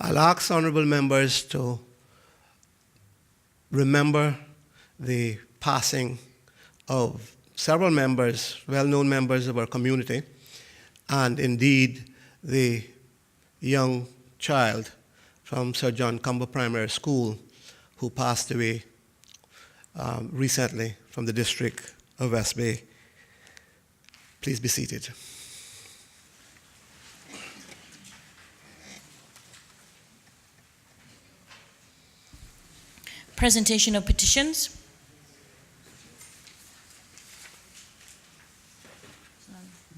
I'll ask honorable members to remember the passing of several members, well-known members of our community, and indeed the young child from Sir John Comber Primary School who passed away recently from the district of West Bay. Please be seated. Presentation of petitions.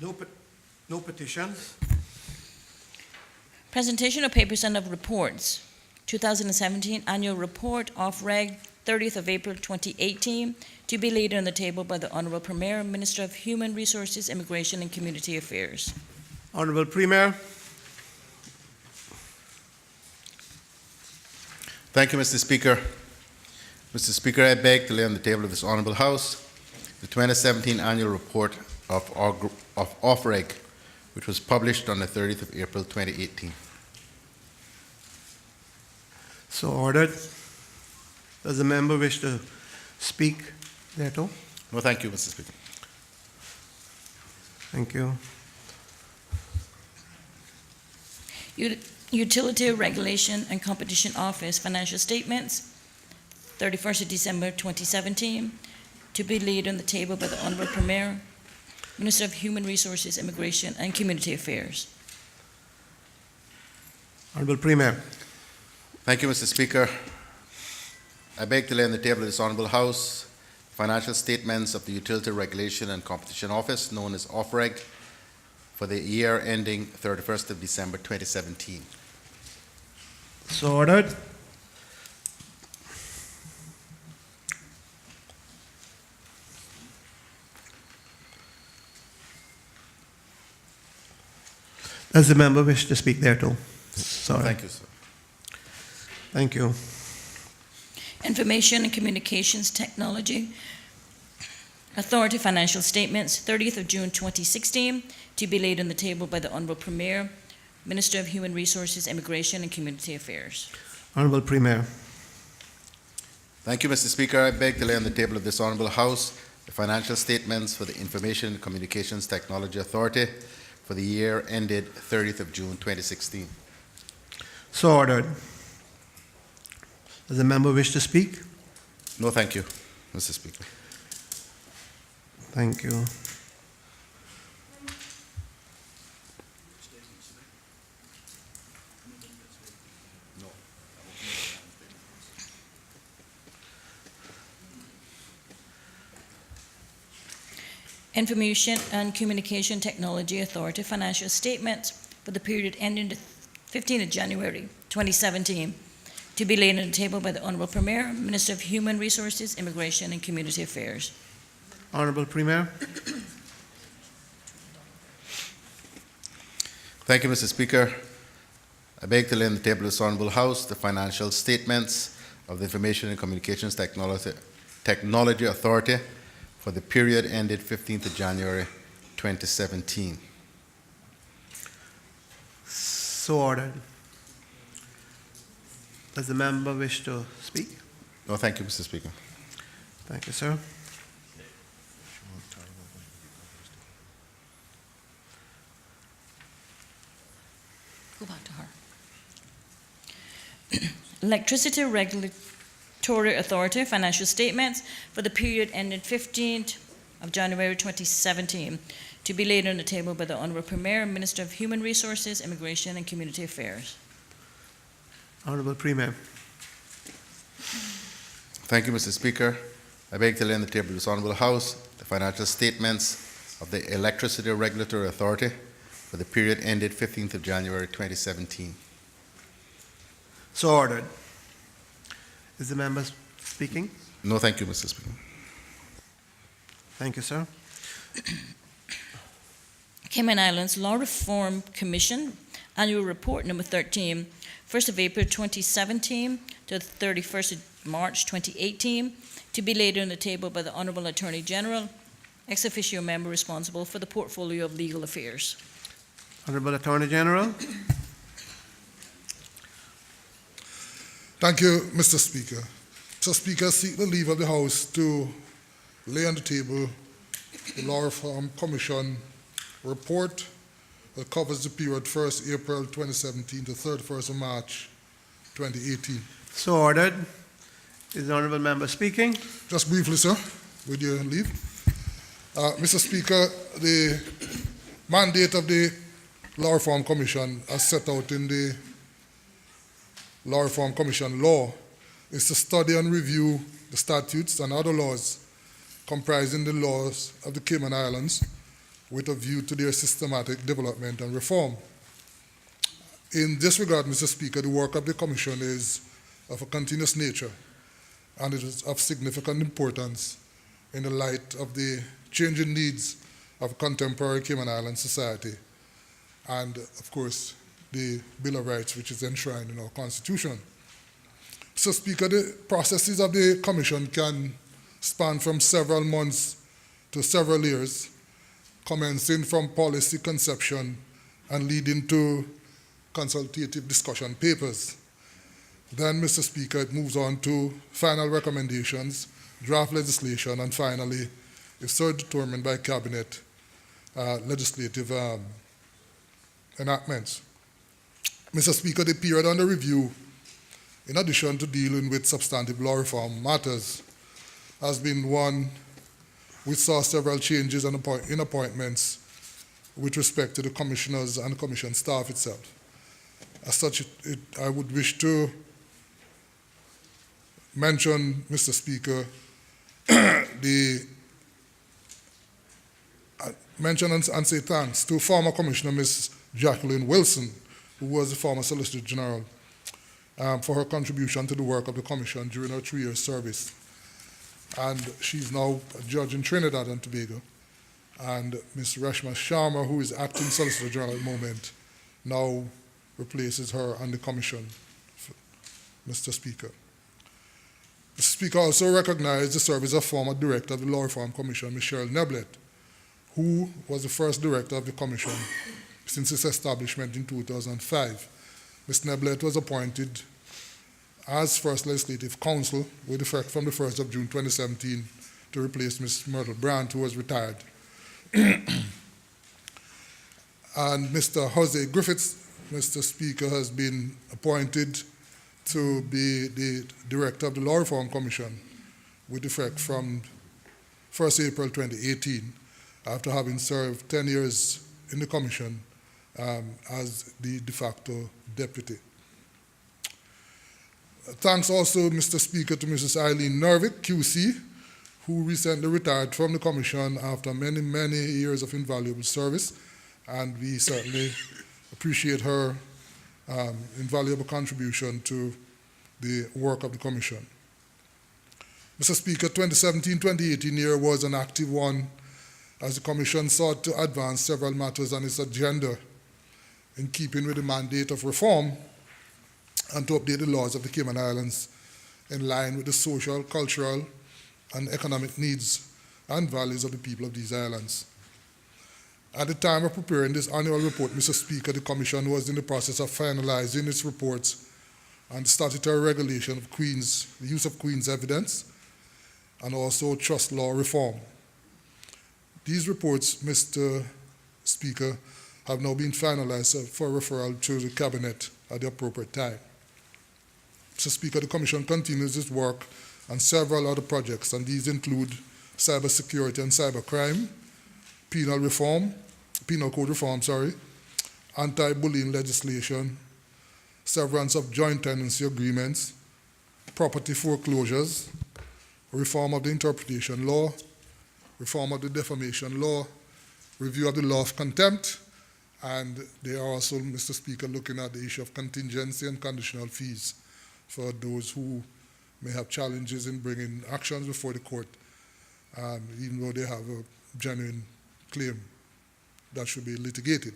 No petitions. Presentation of papers and of reports. 2017 Annual Report of Reg. 30th of April 2018, to be laid on the table by the Honorable Premier, Minister of Human Resources, Immigration and Community Affairs. Honorable Premier. Thank you, Mr. Speaker. Mr. Speaker, I beg to lay on the table of this Honourable House the 2017 Annual Report of OFREG, which was published on the 30th of April 2018. So ordered. Does the member wish to speak thereto? No, thank you, Mr. Speaker. Thank you. Utility Regulation and Competition Office Financial Statements, 31st of December 2017, to be laid on the table by the Honourable Premier, Minister of Human Resources, Immigration and Community Affairs. Honourable Premier. Thank you, Mr. Speaker. I beg to lay on the table of this Honourable House financial statements of the Utility Regulation and Competition Office, known as OFREG, for the year ending 31st of December 2017. So ordered. Does the member wish to speak thereto? Sorry. Thank you, sir. Thank you. Information and Communications Technology Authority Financial Statements, 30th of June 2016, to be laid on the table by the Honourable Premier, Minister of Human Resources, Immigration and Community Affairs. Honourable Premier. Thank you, Mr. Speaker. I beg to lay on the table of this Honourable House the financial statements for the Information and Communications Technology Authority for the year ended 30th of June 2016. So ordered. Does the member wish to speak? No, thank you, Mr. Speaker. Thank you. Information and Communication Technology Authority Financial Statements for the period ending 15th of January 2017, to be laid on the table by the Honourable Premier, Minister of Human Resources, Immigration and Community Affairs. Honourable Premier. Thank you, Mr. Speaker. I beg to lay on the table of this Honourable House the financial statements of the Information and Communications Technology Authority for the period ended 15th of January 2017. So ordered. Does the member wish to speak? No, thank you, Mr. Speaker. Thank you, sir. Go back to her. Electricity Regulatory Authority Financial Statements for the period ending 15th of January 2017, to be laid on the table by the Honourable Premier, Minister of Human Resources, Immigration and Community Affairs. Honourable Premier. Thank you, Mr. Speaker. I beg to lay on the table of this Honourable House the financial statements of the Electricity Regulatory Authority for the period ended 15th of January 2017. So ordered. Is the member speaking? No, thank you, Mr. Speaker. Thank you, sir. Cayman Islands Law Reform Commission Annual Report Number 13, 1st of April 2017 to the 31st of March 2018, to be laid on the table by the Honourable Attorney General, ex officio member responsible for the portfolio of legal affairs. Honourable Attorney General. Thank you, Mr. Speaker. Mr. Speaker, I seek the leave of the House to lay on the table the Law Reform Commission report that covers the period 1st April 2017 to 31st of March 2018. So ordered. Is the honourable member speaking? Just briefly, sir, with your leave. Mr. Speaker, the mandate of the Law Reform Commission, as set out in the Law Reform Commission law, is to study and review the statutes and other laws comprising the laws of the Cayman Islands with a view to their systematic development and reform. In this regard, Mr. Speaker, the work of the Commission is of a continuous nature, and it is of significant importance in the light of the changing needs of contemporary Cayman Island society and, of course, the Bill of Rights, which is enshrined in our Constitution. So, Speaker, the processes of the Commission can span from several months to several years, commencing from policy conception and leading to consultative discussion papers. Then, Mr. Speaker, it moves on to final recommendations, draft legislation, and finally, if so determined by Cabinet, legislative enactments. Mr. Speaker, the period under review, in addition to dealing with substantive law reform matters, has been one which saw several changes in appointments with respect to the commissioners and the commission staff itself. As such, I would wish to mention, Mr. Speaker, mention and say thanks to former Commissioner Ms. Jacqueline Wilson, who was the former Solicitor General, for her contribution to the work of the Commission during her 3-year service. And she's now a judge in Trinidad and Tobago. And Ms. Reshma Sharma, who is acting Solicitor General at the moment, now replaces her on the Commission, Mr. Speaker. Mr. Speaker also recognized the service of former Director of the Law Reform Commission, Michelle Neblett, who was the first Director of the Commission since its establishment in 2005. Ms. Neblett was appointed as First Legislative Counsel with effect from the 1st of June 2017 to replace Ms. Myrtle Brandt, who was retired. And Mr. Jose Griffiths, Mr. Speaker, has been appointed to be the Director of the Law Reform Commission with effect from 1st April 2018, after having served 10 years in the Commission as the de facto deputy. Thanks also, Mr. Speaker, to Mrs. Eileen Nervick, QC, who recently retired from the Commission after many, many years of invaluable service, and we certainly appreciate her invaluable contribution to the work of the Commission. Mr. Speaker, 2017-2018 year was an active one as the Commission sought to advance several matters on its agenda in keeping with the mandate of reform and to update the laws of the Cayman Islands in line with the social, cultural, and economic needs and values of the people of these islands. At the time of preparing this annual report, Mr. Speaker, the Commission was in the process of finalizing its reports on the statutory regulation of the use of Queen's evidence, and also trust law reform. These reports, Mr. Speaker, have now been finalized for referral to the Cabinet at the appropriate time. Mr. Speaker, the Commission continues its work on several other projects, and these include cybersecurity and cybercrime, penal code reform, anti-bullying legislation, severance of joint tenancy agreements, property foreclosures, reform of the interpretation law, reform of the defamation law, review of the law of contempt, and they are also, Mr. Speaker, looking at the issue of contingency and conditional fees for those who may have challenges in bringing actions before the court, even though they have a genuine claim that should be litigated.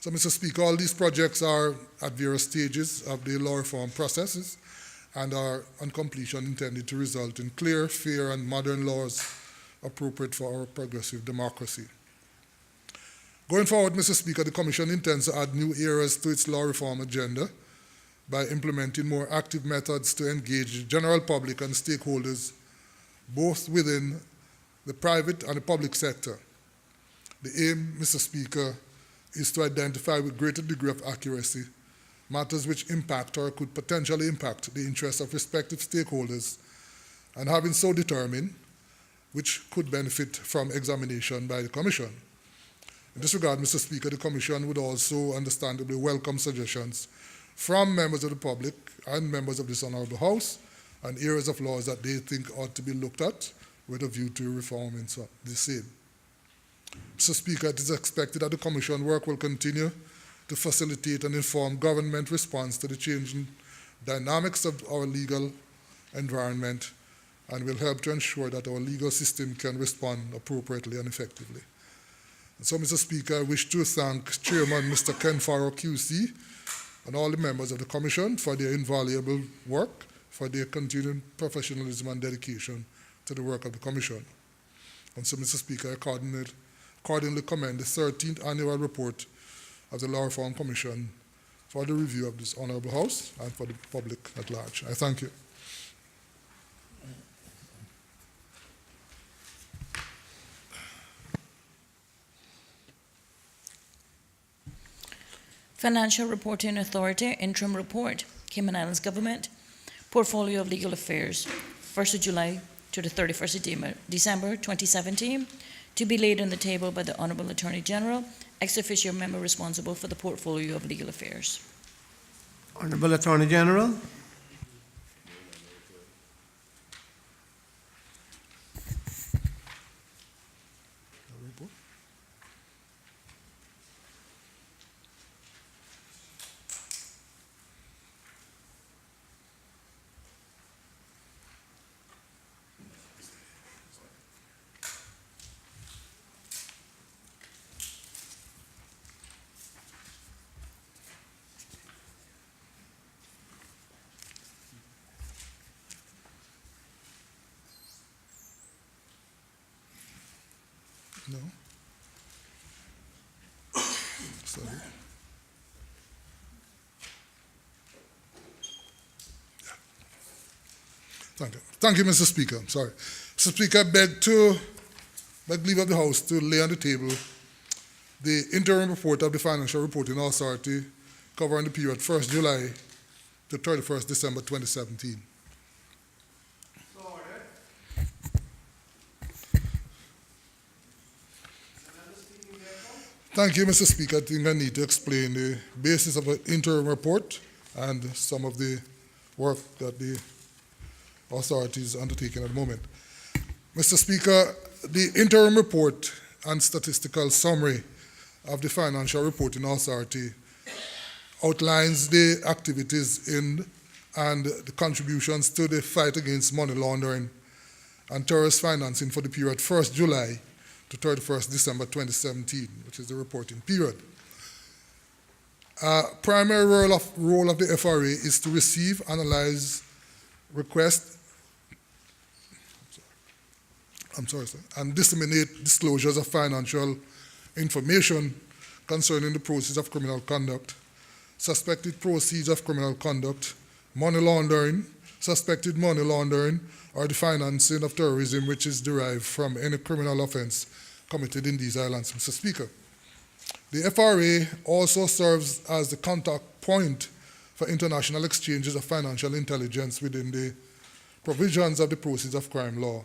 So, Mr. Speaker, all these projects are at various stages of the law reform processes and are on completion intended to result in clear, fair, and modern laws appropriate for our progressive democracy. Going forward, Mr. Speaker, the Commission intends to add new areas to its law reform agenda, by implementing more active methods to engage the general public and stakeholders, both within the private and the public sector. The aim, Mr. Speaker, is to identify with greater degree of accuracy matters which impact or could potentially impact the interests of respective stakeholders, and having so determined, which could benefit from examination by the Commission. In this regard, Mr. Speaker, the Commission would also understandably welcome suggestions from members of the public and members of this Honourable House on areas of laws that they think ought to be looked at with a view to reforming the same. Mr. Speaker, it is expected that the Commission work will continue to facilitate and inform government response to the changing dynamics of our legal environment, and will help to ensure that our legal system can respond appropriately and effectively. And so, Mr. Speaker, I wish to thank Chairman Mr. Ken Farrow, QC, and all the members of the Commission for their invaluable work, for their continued professionalism and dedication to the work of the Commission. And so, Mr. Speaker, I accordingly commend the 13th annual report of the Law Reform Commission for the review of this Honourable House and for the public at large. I thank you. Financial Reporting Authority Interim Report, Cayman Islands Government, Portfolio of Legal Affairs, 1st of July to the 31st of December 2017, to be laid on the table by the Honourable Attorney General, ex officio member responsible for the Portfolio of Legal Affairs. Honourable Attorney General. No? Sorry. Thank you. Thank you, Mr. Speaker. Sorry. Mr. Speaker, I beg leave of the House to lay on the table the interim report of the Financial Reporting Authority covering the period 1st July to 31st December 2017. Thank you, Mr. Speaker. I think I need to explain the basis of the interim report and some of the work that the authority is undertaking at the moment. Mr. Speaker, the interim report and statistical summary of the Financial Reporting Authority outlines the activities in and the contributions to the fight against money laundering and terrorist financing for the period 1st July to 31st December 2017, which is the reporting period. Primary role of the FRA is to receive, analyze, request, and disseminate disclosures of financial information concerning the proceeds of criminal conduct, suspected proceeds of criminal conduct, money laundering, suspected money laundering, or the financing of terrorism which is derived from any criminal offense committed in these islands, Mr. Speaker. The FRA also serves as the contact point for international exchanges of financial intelligence within the provisions of the proceeds of crime law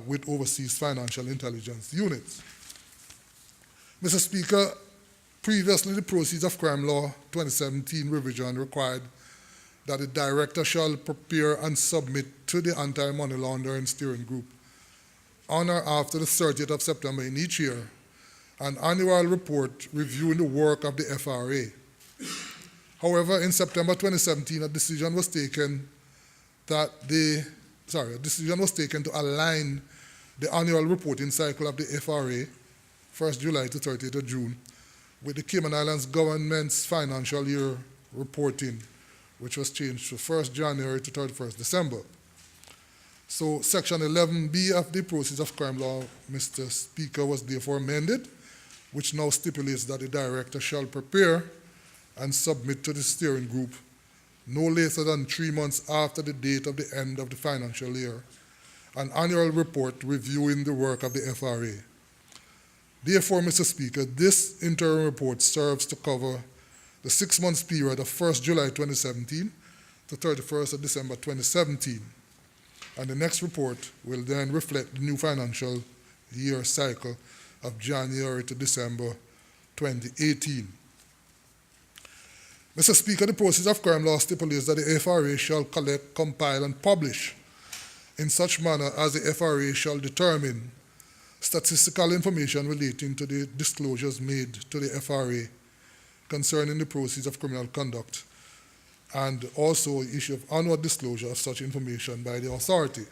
with overseas financial intelligence units. Mr. Speaker, previously the proceeds of crime law 2017 revision required that the director shall prepare and submit to the anti-money laundering steering group on or after the 30th of September in each year an annual report reviewing the work of the FRA. However, in September 2017, a decision was taken to align the annual reporting cycle of the FRA, 1st July to 30th of June, with the Cayman Islands government's financial year reporting, which was changed to 1st January to 31st December. So Section 11B of the Proceeds of Crime Law, Mr. Speaker, was therefore amended, which now stipulates that the director shall prepare and submit to the steering group no later than 3 months after the date of the end of the financial year, an annual report reviewing the work of the FRA. Therefore, Mr. Speaker, this interim report serves to cover the 6-month period of 1st July 2017 to 31st of December 2017. And the next report will then reflect the new financial year cycle of January to December 2018. Mr. Speaker, the process of crime law stipulates that the FRA shall collect, compile, and publish in such manner as the FRA shall determine statistical information relating to the disclosures made to the FRA concerning the proceeds of criminal conduct, and also issue of annual disclosure of such information by the authority.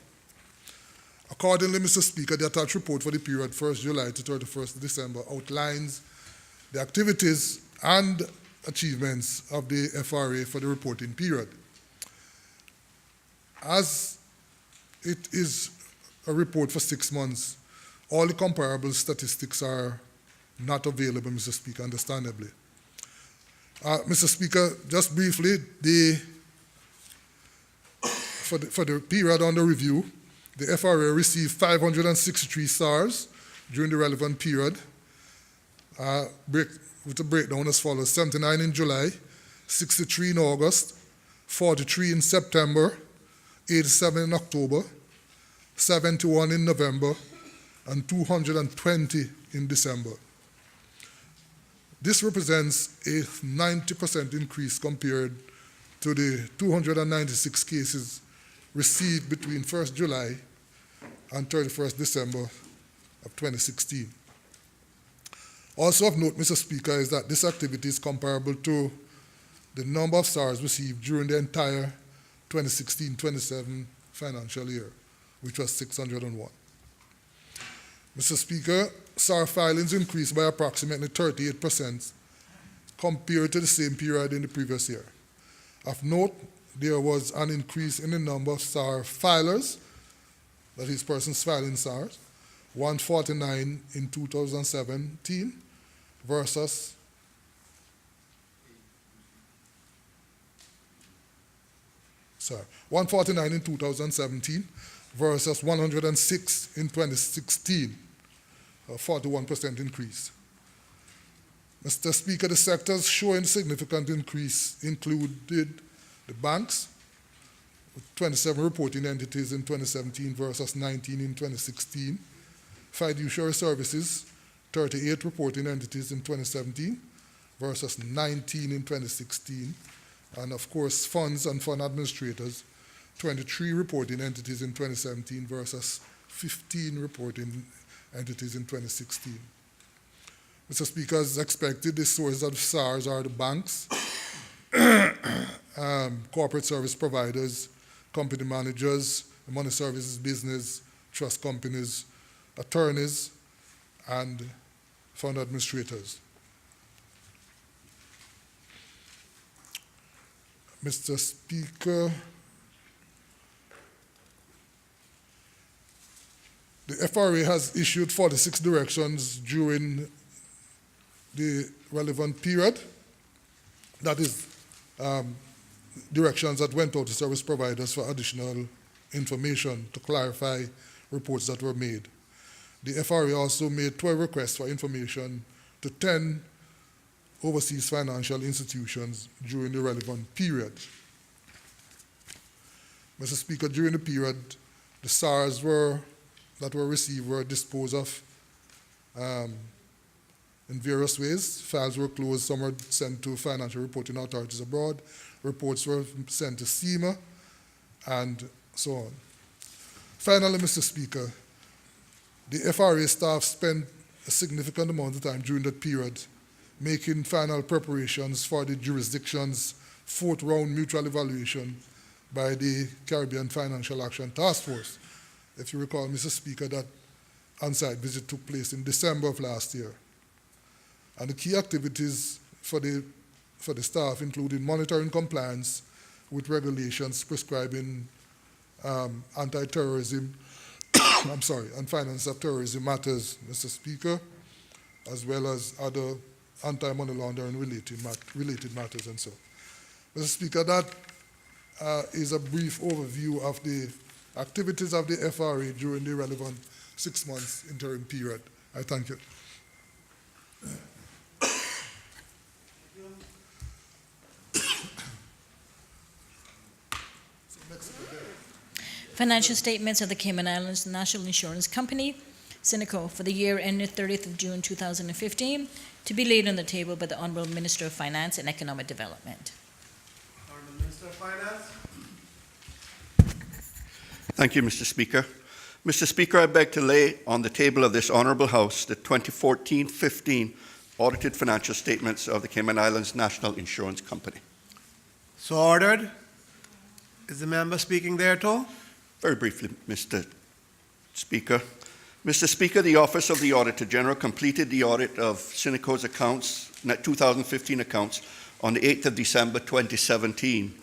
Accordingly, Mr. Speaker, the attached report for the period 1st July to 31st December outlines the activities and achievements of the FRA for the reporting period. As it is a report for 6 months, all the comparable statistics are not available, Mr. Speaker, understandably. Mr. Speaker, just briefly, for the period under review, the FRA received 563 SARs during the relevant period, with a breakdown as follows: 79 in July, 63 in August, 43 in September, 87 in October, 71 in November, and 220 in December. This represents a 90% increase compared to the 296 cases received between 1st July and 31st December of 2016. Also of note, Mr. Speaker, is that this activity is comparable to the number of SARs received during the entire 2016-27 financial year, which was 601. Mr. Speaker, SAR filings increased by approximately 38% compared to the same period in the previous year. Of note, there was an increase in the number of SAR filers, that is, persons filing SARs, 149 in 2017 versus 149 in 2017 versus 106 in 2016, a 41% increase. Mr. Speaker, the sectors showing significant increase included the banks, with 27 reporting entities in 2017 versus 19 in 2016, fiduciary services, 38 reporting entities in 2017 versus 19 in 2016, and of course funds and fund administrators, 23 reporting entities in 2017 versus 15 reporting entities in 2016. Mr. Speaker, as expected, the sources of SARs are the banks, corporate service providers, company managers, money services business, trust companies, attorneys, and fund administrators. Mr. Speaker, the FRA has issued 46 directions during the relevant period. That is, directions that went out to service providers for additional information to clarify reports that were made. The FRA also made 12 requests for information to 10 overseas financial institutions during the relevant period. Mr. Speaker, during the period, the SARs that were received were disposed of in various ways. Files were closed, some were sent to financial reporting authorities abroad, reports were sent to SEMA, and so on. Finally, Mr. Speaker, the FRA staff spent a significant amount of time during that period making final preparations for the jurisdiction's 4th round mutual evaluation by the Caribbean Financial Action Task Force. If you recall, Mr. Speaker, that on-site visit took place in December of last year. And the key activities for the staff included monitoring compliance with regulations prescribing anti-terrorism, and finance of terrorism matters, Mr. Speaker, as well as other anti-money laundering related matters and so. Mr. Speaker, that is a brief overview of the activities of the FRA during the relevant 6 months interim period. I thank you. Financial statements of the Cayman Islands National Insurance Company, Synico, for the year ended 30th of June 2015, to be laid on the table by the Honorable Minister of Finance and Economic Development. Honorable Minister of Finance. Thank you, Mr. Speaker. Mr. Speaker, I beg to lay on the table of this Honourable House the 2014-15 audited financial statements of the Cayman Islands National Insurance Company. So ordered. Is the member speaking thereto? Very briefly, Mr. Speaker. Mr. Speaker, the Office of the Auditor General completed the audit of Synico's accounts, 2015 accounts, on the 8th of December 2017.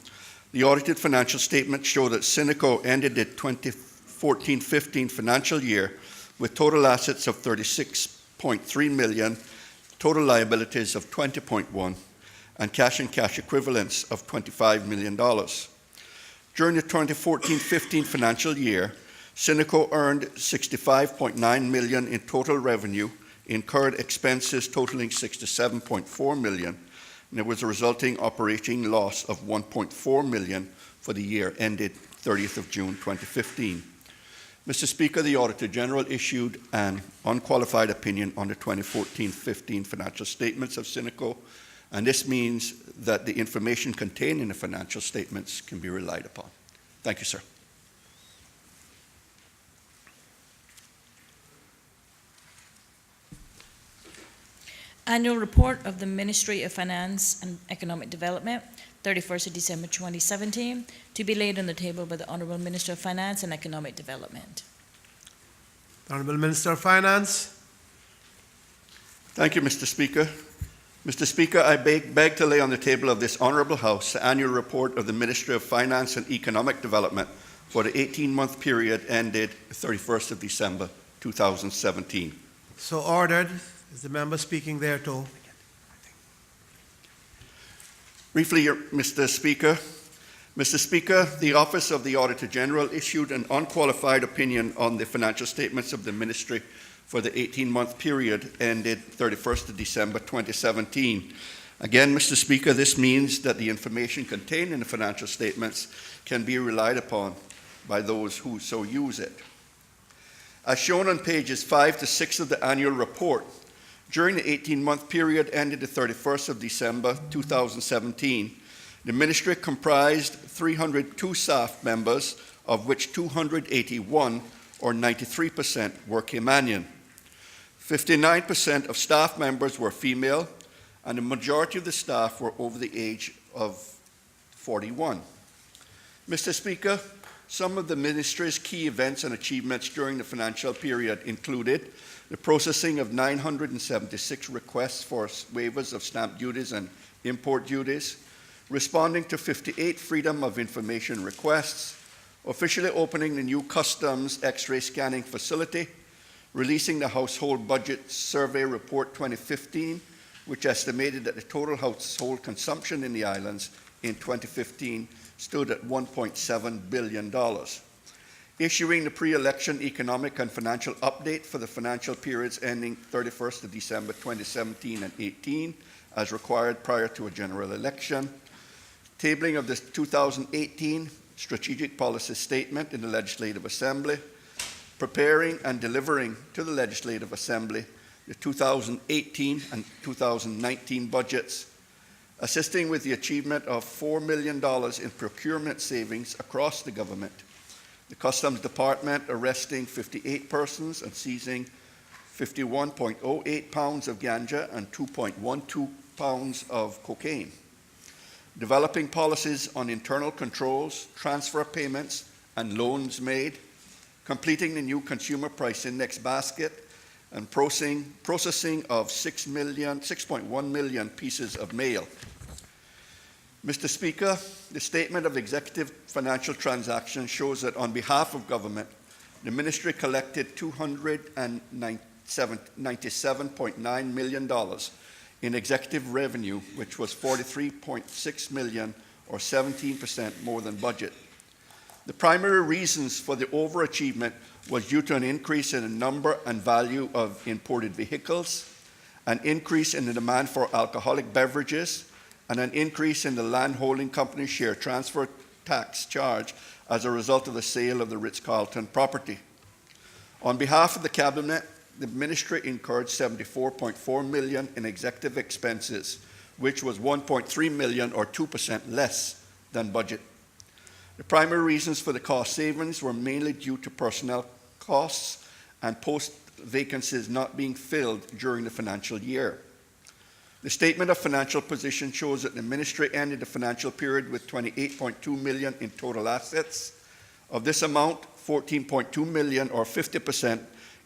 The audited financial statements show that Synico ended the 2014-15 financial year with total assets of $36.3 million, total liabilities of $20.1, and cash and cash equivalents of $25 million. During the 2014-15 financial year, Synico earned $65.9 million in total revenue, incurred expenses totaling $67.4 million, and there was a resulting operating loss of $1.4 million for the year ended 30th of June 2015. Mr. Speaker, the Auditor General issued an unqualified opinion on the 2014-15 financial statements of Synico, and this means that the information contained in the financial statements can be relied upon. Thank you, sir. Annual report of the Ministry of Finance and Economic Development, 31st of December 2017, to be laid on the table by the Honourable Minister of Finance and Economic Development. Honorable Minister of Finance. Thank you, Mr. Speaker. Mr. Speaker, I beg to lay on the table of this Honourable House the annual report of the Ministry of Finance and Economic Development for the 18-month period ended 31st of December 2017. So ordered. Is the member speaking thereto? Briefly, Mr. Speaker. Mr. Speaker, the Office of the Auditor General issued an unqualified opinion on the financial statements of the Ministry for the 18-month period ended 31st of December 2017. Again, Mr. Speaker, this means that the information contained in the financial statements can be relied upon by those who so use it. As shown on pages 5 to 6 of the annual report, during the 18-month period ended the 31st of December 2017, the Ministry comprised 302 staff members, of which 281, or 93%, were Caymanian. 59% of staff members were female, and the majority of the staff were over the age of 41. Mr. Speaker, some of the Ministry's key events and achievements during the financial period included the processing of 976 requests for waivers of stamp duties and import duties, responding to 58 Freedom of Information requests, officially opening the new Customs X-ray scanning facility, releasing the Household Budget Survey Report 2015, which estimated that the total household consumption in the islands in 2015 stood at $1.7 billion. Issuing the pre-election economic and financial update for the financial periods ending 31st of December 2017 and 18, as required prior to a general election. Tabling of the 2018 Strategic Policy Statement in the Legislative Assembly. Preparing and delivering to the Legislative Assembly the 2018 and 2019 budgets. Assisting with the achievement of $4 million in procurement savings across the government. The Customs Department arresting 58 persons and seizing 51.08 pounds of ganja and 2.12 pounds of cocaine. Developing policies on internal controls, transfer payments, and loans made. Completing the new Consumer Price Index basket, and processing of 6.1 million pieces of mail. Mr. Speaker, the Statement of Executive Financial Transactions shows that on behalf of government, the Ministry collected $297.9 million in executive revenue, which was $43.6 million, or 17% more than budget. The primary reasons for the overachievement was due to an increase in the number and value of imported vehicles, an increase in the demand for alcoholic beverages, and an increase in the land holding company share transfer tax charge as a result of the sale of the Ritz-Carlton property. On behalf of the Cabinet, the Ministry incurred $74.4 million in executive expenses, which was $1.3 million or 2% less than budget. The primary reasons for the cost savings were mainly due to personnel costs and post vacancies not being filled during the financial year. The statement of financial position shows that the Ministry ended the financial period with $28.2 million in total assets. Of this amount, $14.2 million or 50%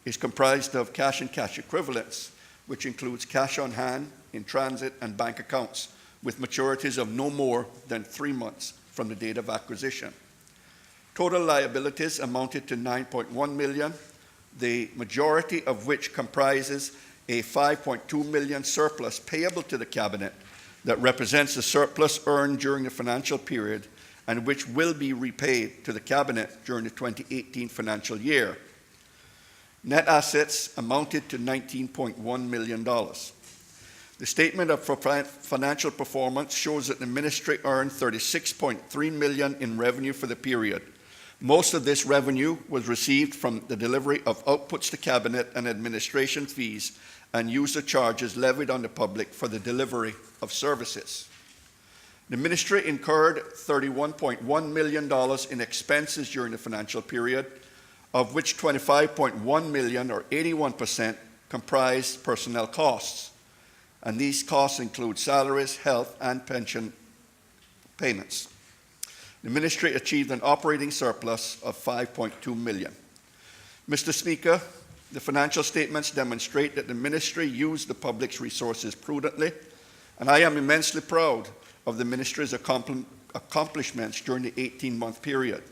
is comprised of cash and cash equivalents, which includes cash on hand, in transit, and bank accounts, with maturities of no more than 3 months from the date of acquisition. Total liabilities amounted to $9.1 million, the majority of which comprises a $5.2 million surplus payable to the Cabinet that represents the surplus earned during the financial period and which will be repaid to the Cabinet during the 2018 financial year. Net assets amounted to $19.1 million. The statement of financial performance shows that the Ministry earned $36.3 million in revenue for the period. Most of this revenue was received from the delivery of outputs to Cabinet and administration fees and user charges levied on the public for the delivery of services. The Ministry incurred $31.1 million in expenses during the financial period, of which $25.1 million or 81% comprised personnel costs. And these costs include salaries, health, and pension payments. The Ministry achieved an operating surplus of $5.2 million. Mr. Speaker, the financial statements demonstrate that the Ministry used the public's resources prudently, and I am immensely proud of the Ministry's accomplishments during the 18-month period.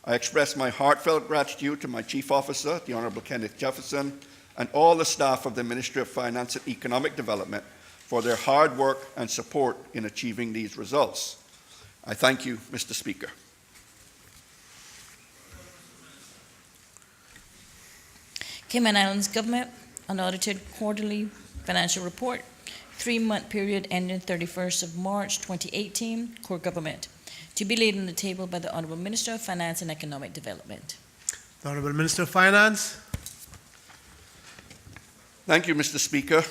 I express my heartfelt gratitude to my Chief Officer, the Honourable Kenneth Jefferson, and all the staff of the Ministry of Finance and Economic Development for their hard work and support in achieving these results. I thank you, Mr. Speaker. Cayman Islands Government Unaudited Quarterly Financial Report, 3-month period ending 31st of March 2018, Core Government. To be laid on the table by the Honourable Minister of Finance and Economic Development. The Honourable Minister of Finance. Thank you, Mr. Speaker.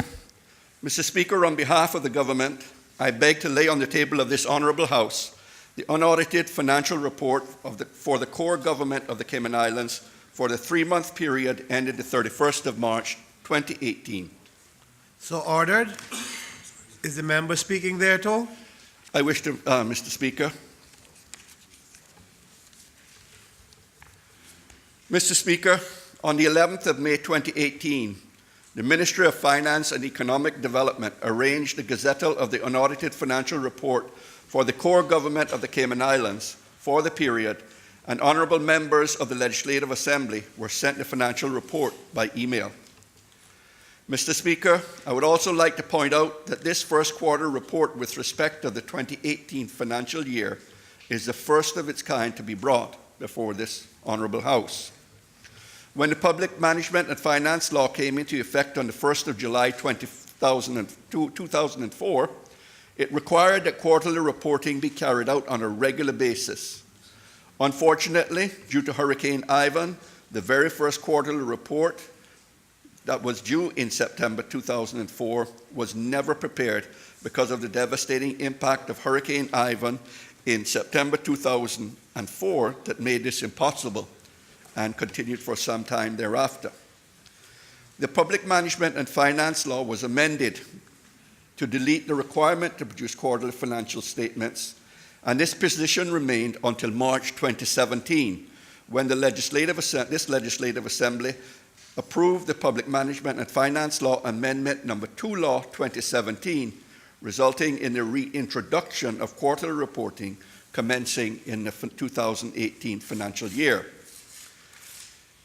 Mr. Speaker, on behalf of the Government, I beg to lay on the table of this Honourable House the unaudited financial report for the core government of the Cayman Islands for the 3-month period ended the 31st of March 2018. So ordered. Is the member speaking there too? I wish to, Mr. Speaker. Mr. Speaker, on the 11th of May 2018, the Ministry of Finance and Economic Development arranged the gazettal of the unaudited financial report for the core government of the Cayman Islands for the period, and honourable members of the Legislative Assembly were sent the financial report by email. Mr. Speaker, I would also like to point out that this first quarter report with respect to the 2018 financial year is the first of its kind to be brought before this Honourable House. When the Public Management and Finance Law came into effect on the 1st of July 2004, it required that quarterly reporting be carried out on a regular basis. Unfortunately, due to Hurricane Ivan, the very first quarterly report that was due in September 2004 was never prepared because of the devastating impact of Hurricane Ivan in September 2004 that made this impossible and continued for some time thereafter. The Public Management and Finance Law was amended to delete the requirement to produce quarterly financial statements, and this position remained until March 2017, when this Legislative Assembly approved the Public Management and Finance Law Amendment Number 2 Law 2017, resulting in the reintroduction of quarterly reporting commencing in the 2018 financial year.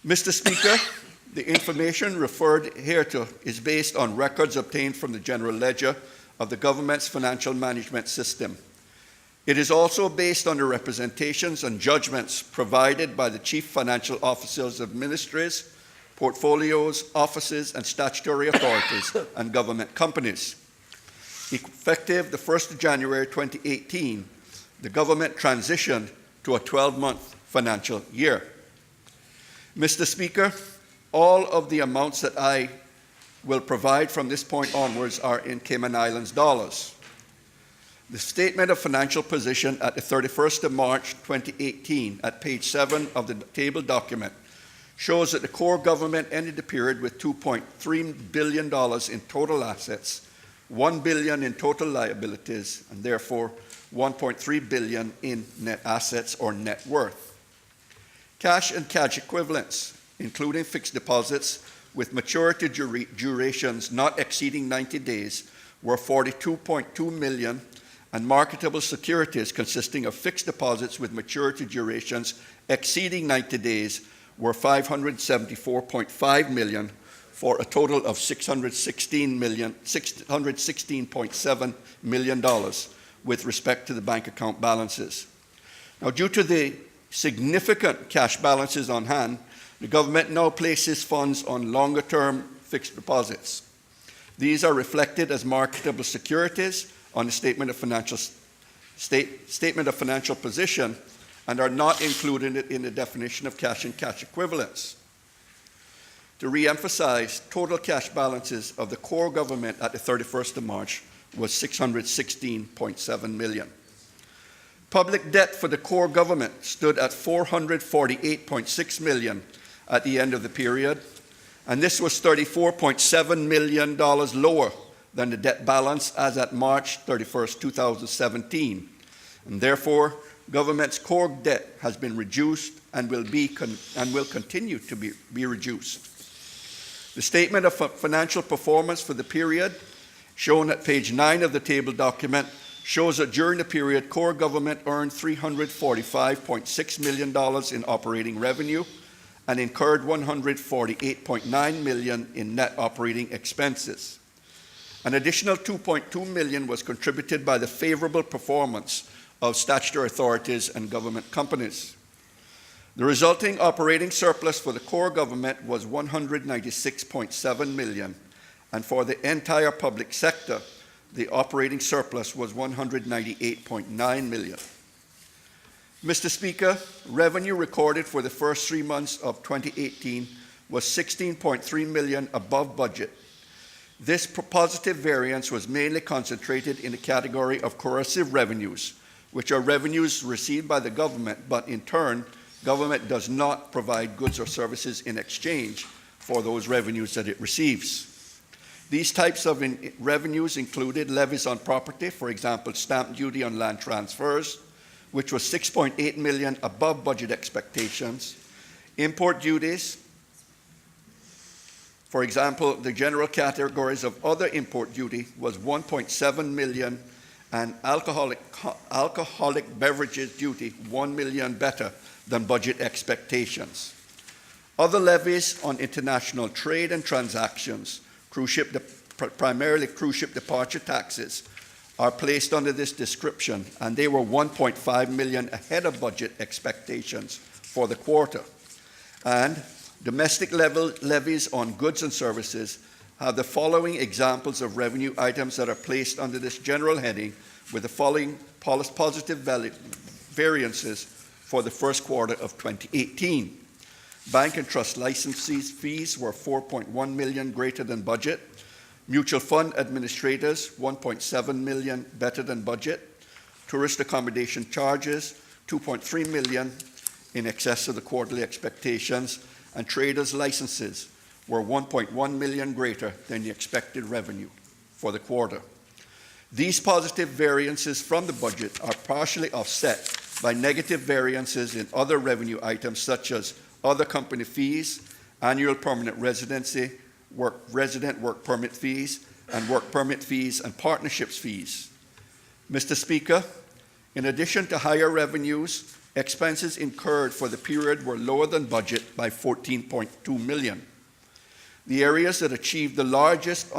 Mr. Speaker, the information referred hereto is based on records obtained from the General Ledger of the government's financial management system. It is also based on the representations and judgments provided by the Chief Financial Officers of ministries, portfolios, offices, and statutory authorities and government companies. Effective the 1st of January 2018, the government transitioned to a 12-month financial year. Mr. Speaker, all of the amounts that I will provide from this point onwards are in Cayman Islands dollars. The Statement of Financial Position at the 31st of March 2018 at page 7 of the table document shows that the core government ended the period with $2.3 billion in total assets, $1 billion in total liabilities, and therefore $1.3 billion in net assets or net worth. Cash and cash equivalents, including fixed deposits with maturity durations not exceeding 90 days, were $42.2 million, and marketable securities consisting of fixed deposits with maturity durations exceeding 90 days were $574.5 million, for a total of $616.7 million with respect to the bank account balances. Now, due to the significant cash balances on hand, the government now places funds on longer-term fixed deposits. These are reflected as marketable securities on the Statement of Financial Position and are not included in the definition of cash and cash equivalents. To re-emphasize, total cash balances of the core government at the 31st of March was $616.7 million. Public debt for the core government stood at $448.6 million at the end of the period, and this was $34.7 million lower than the debt balance as at March 31st, 2017. And therefore, government's core debt has been reduced and will continue to be reduced. The Statement of Financial Performance for the period, shown at page 9 of the table document, shows that during the period, core government earned $345.6 million in operating revenue and incurred $148.9 million in net operating expenses. An additional $2.2 million was contributed by the favorable performance of statutory authorities and government companies. The resulting operating surplus for the core government was $196.7 million, and for the entire public sector, the operating surplus was $198.9 million. Mr. Speaker, revenue recorded for the first 3 months of 2018 was $16.3 million above budget. This positive variance was mainly concentrated in the category of coercive revenues, which are revenues received by the government, but in turn, government does not provide goods or services in exchange for those revenues that it receives. These types of revenues included levies on property, for example, stamp duty on land transfers, which was $6.8 million above budget expectations, import duties, for example, the general categories of other import duty was $1.7 million, and alcoholic beverages duty $1 million better than budget expectations. Other levies on international trade and transactions, primarily cruise ship departure taxes, are placed under this description, and they were $1.5 million ahead of budget expectations for the quarter. And domestic levies on goods and services have the following examples of revenue items that are placed under this general heading with the following positive variances for the first quarter of 2018. Bank and trust license fees were $4.1 million greater than budget. Mutual fund administrators, $1.7 million better than budget. Tourist accommodation charges, $2.3 million in excess of the quarterly expectations. And traders' licenses were $1.1 million greater than the expected revenue for the quarter. These positive variances from the budget are partially offset by negative variances in other revenue items such as other company fees, annual permanent residency, resident work permit fees, and work permit fees and partnerships fees. Mr. Speaker, in addition to higher revenues, expenses incurred for the period were lower than budget by $14.2 million. The areas that achieved the largest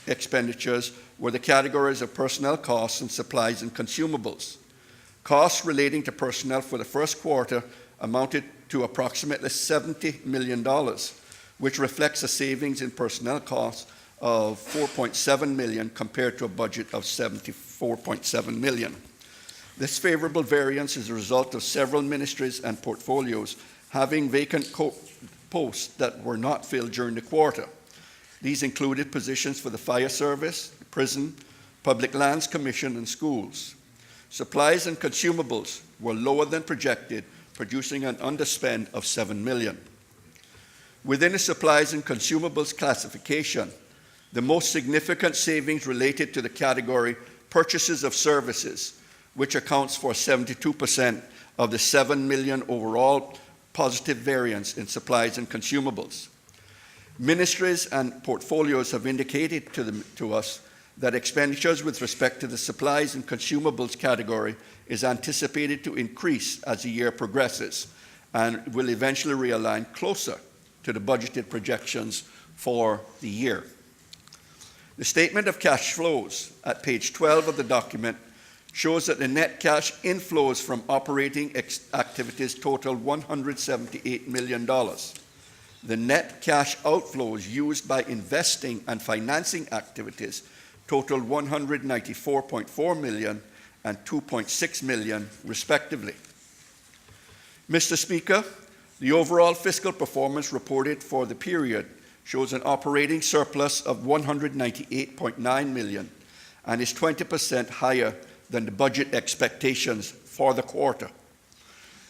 expenditures were the categories of personnel costs and supplies and consumables. Costs relating to personnel for the first quarter amounted to approximately $70 million, which reflects a savings in personnel costs of $4.7 million compared to a budget of $74.7 million. This favorable variance is a result of several ministries and portfolios having vacant posts that were not filled during the quarter. These included positions for the Fire Service, Prison, Public Lands Commission, and schools. Supplies and consumables were lower than projected, producing an underspend of $7 million. Within the supplies and consumables classification, the most significant savings related to the category purchases of services, which accounts for 72% of the $7 million overall positive variance in supplies and consumables. Ministries and portfolios have indicated to us that expenditures with respect to the supplies and consumables category is anticipated to increase as the year progresses and will eventually realign closer to the budgeted projections for the year. The statement of cash flows at page 12 of the document shows that the net cash inflows from operating activities total $178 million. The net cash outflows used by investing and financing activities totaled $194.4 million and $2.6 million, respectively. Mr. Speaker, the overall fiscal performance reported for the period shows an operating surplus of $198.9 million and is 20% higher than the budget expectations for the quarter.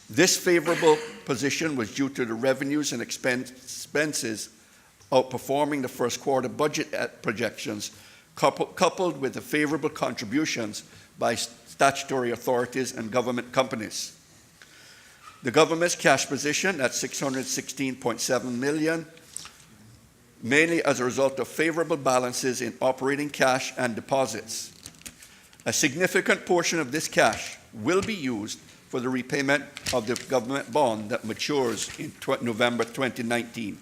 This favorable position was due to the revenues and expenses outperforming the first quarter budget projections, coupled with the favorable contributions by statutory authorities and government companies. The government's cash position at $616.7 million, mainly as a result of favorable balances in operating cash and deposits. A significant portion of this cash will be used for the repayment of the government bond that matures in November 2019.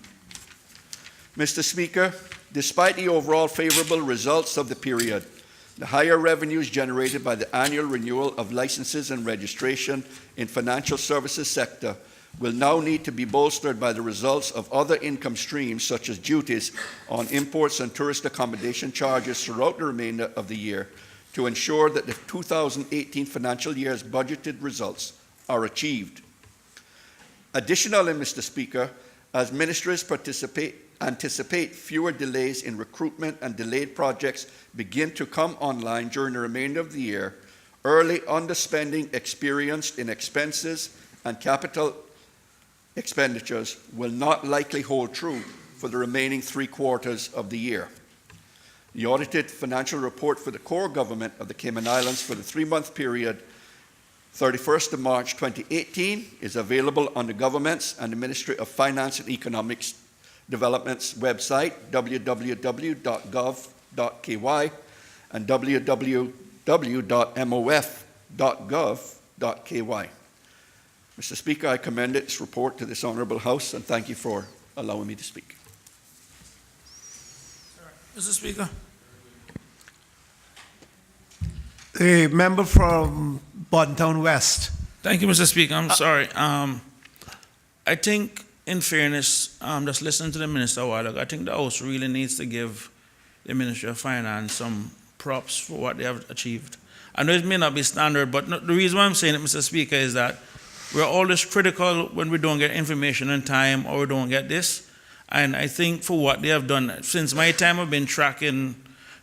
Mr. Speaker, despite the overall favorable results of the period, the higher revenues generated by the annual renewal of licenses and registration in financial services sector will now need to be bolstered by the results of other income streams such as duties on imports and tourist accommodation charges throughout the remainder of the year to ensure that the 2018 financial year's budgeted results are achieved. Additionally, Mr. Speaker, as ministries anticipate fewer delays in recruitment and delayed projects begin to come online during the remainder of the year, early underspending experienced in expenses and capital expenditures will not likely hold true for the remaining 3 quarters of the year. The audited financial report for the core government of the Cayman Islands for the 3-month period 31st of March 2018 is available on the government's and the Ministry of Finance and Economic Development's website, www.gov.ky and www.mof.gov.ky. Mr. Speaker, I commend this report to this Honourable House and thank you for allowing me to speak. Mr. Speaker. The member from Bontown West. Thank you, Mr. Speaker. I'm sorry. I think, in fairness, just listening to the minister a while ago, I think the House really needs to give the Ministry of Finance some props for what they have achieved. I know it may not be standard, but the reason why I'm saying it, Mr. Speaker, is that we're always critical when we don't get information in time or we don't get this. And I think for what they have done, since my time I've been tracking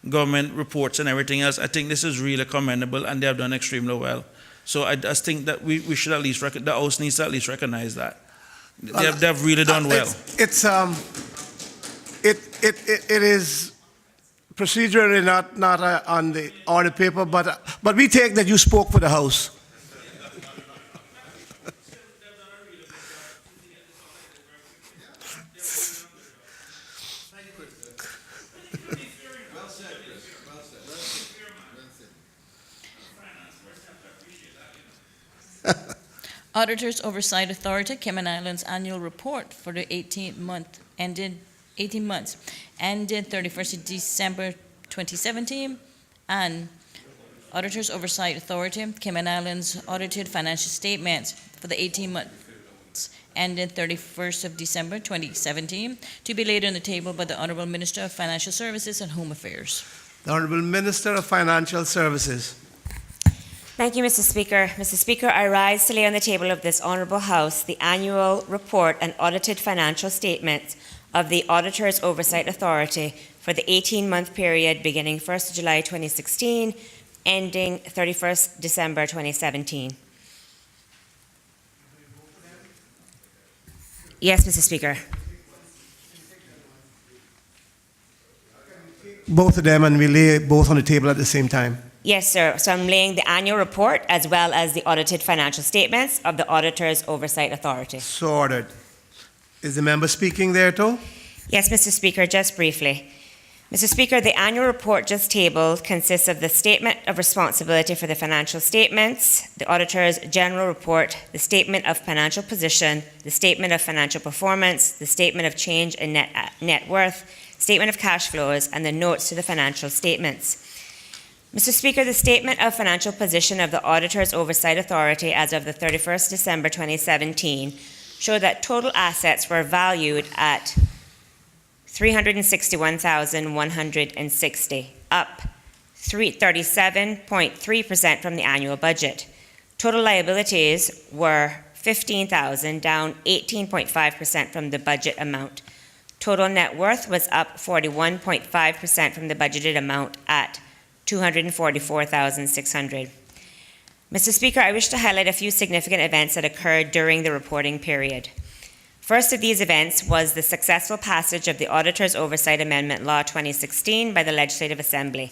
government reports and everything else, I think this is really commendable and they have done extremely well. So I just think that we should at least, the House needs to at least recognize that. They have really done well. It is procedurally not on the paper, but we take that you spoke for the House. Auditors Oversight Authority, Cayman Islands Annual Report for the 18 months ended 31st of December 2017, and Auditor's Oversight Authority, Cayman Islands audited financial statements for the 18 months ended 31st of December 2017, to be laid on the table by the Honorable Minister of Financial Services and Home Affairs. The Honorable Minister of Financial Services. Thank you, Mr. Speaker. Mr. Speaker, I rise to lay on the table of this Honourable House the annual report and audited financial statements of the Auditor's Oversight Authority for the 18-month period beginning 1st of July 2016, ending 31st December 2017. Yes, Mr. Speaker. Both of them, and we lay both on the table at the same time. Yes, sir. So I'm laying the annual report as well as the audited financial statements of the Auditor's Oversight Authority. So ordered. Is the member speaking there too? Yes, Mr. Speaker, just briefly. Mr. Speaker, the annual report just tabled consists of the Statement of Responsibility for the Financial Statements, the Auditor's General Report, the Statement of Financial Position, the Statement of Financial Performance, the Statement of Change in Net Worth, Statement of Cash Flows, and the Notes to the Financial Statements. Mr. Speaker, the Statement of Financial Position of the Auditor's Oversight Authority as of the 31st December 2017 showed that total assets were valued at $361,160, up 37.3% from the annual budget. Total liabilities were $15,000, down 18.5% from the budget amount. Total net worth was up 41.5% from the budgeted amount at $244,600. Mr. Speaker, I wish to highlight a few significant events that occurred during the reporting period. First of these events was the successful passage of the Auditor's Oversight Amendment Law 2016 by the Legislative Assembly.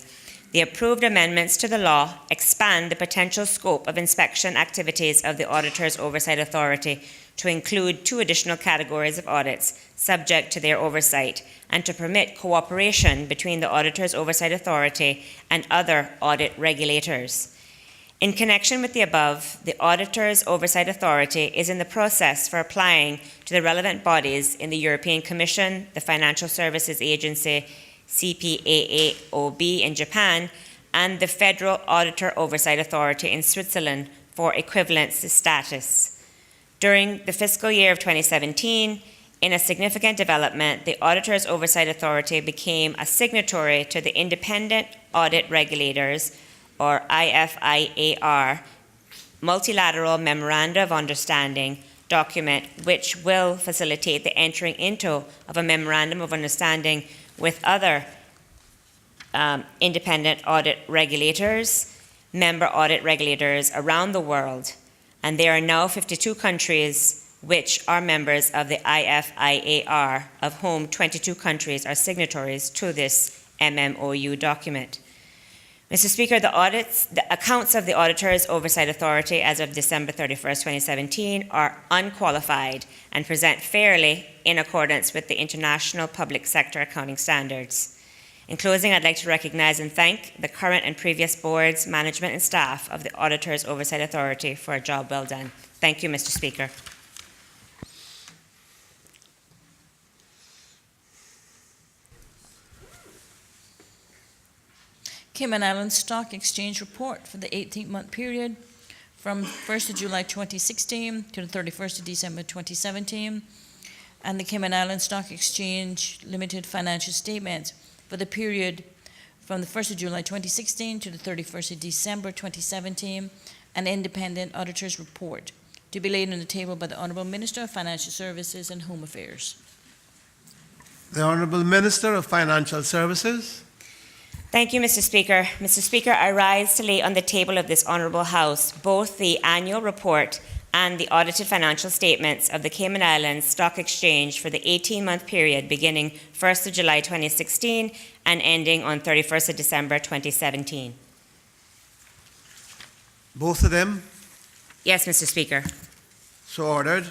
The approved amendments to the law expand the potential scope of inspection activities of the Auditor's Oversight Authority to include 2 additional categories of audits subject to their oversight, and to permit cooperation between the Auditor's Oversight Authority and other audit regulators. In connection with the above, the Auditor's Oversight Authority is in the process for applying to the relevant bodies in the European Commission, the Financial Services Agency, CPAAOB in Japan, and the Federal Auditor Oversight Authority in Switzerland for equivalence status. During the fiscal year of 2017, in a significant development, the Auditor's Oversight Authority became a signatory to the Independent Audit Regulators, or IFIAR, Multilateral Memoranda of Understanding document, which will facilitate the entering into of a Memorandum of Understanding with other independent audit regulators, member audit regulators around the world. And there are now 52 countries which are members of the IFIAR, of whom 22 countries are signatories to this MMOU document. Mr. Speaker, the accounts of the Auditor's Oversight Authority as of December 31st, 2017 are unqualified and present fairly in accordance with the International Public Sector Accounting Standards. In closing, I'd like to recognize and thank the current and previous boards, management, and staff of the Auditor's Oversight Authority for a job well done. Thank you, Mr. Speaker. Cayman Islands Stock Exchange Report for the 18-month period from 1st of July 2016 to the 31st of December 2017, and the Cayman Islands Stock Exchange Limited financial statements for the period from the 1st of July 2016 to the 31st of December 2017, an independent auditor's report to be laid on the table by the Honorable Minister of Financial Services and Home Affairs. The Honorable Minister of Financial Services. Thank you, Mr. Speaker. Mr. Speaker, I rise to lay on the table of this Honourable House both the annual report and the audited financial statements of the Cayman Islands Stock Exchange for the 18-month period beginning 1st of July 2016 and ending on 31st of December 2017. Both of them. Yes, Mr. Speaker. So ordered.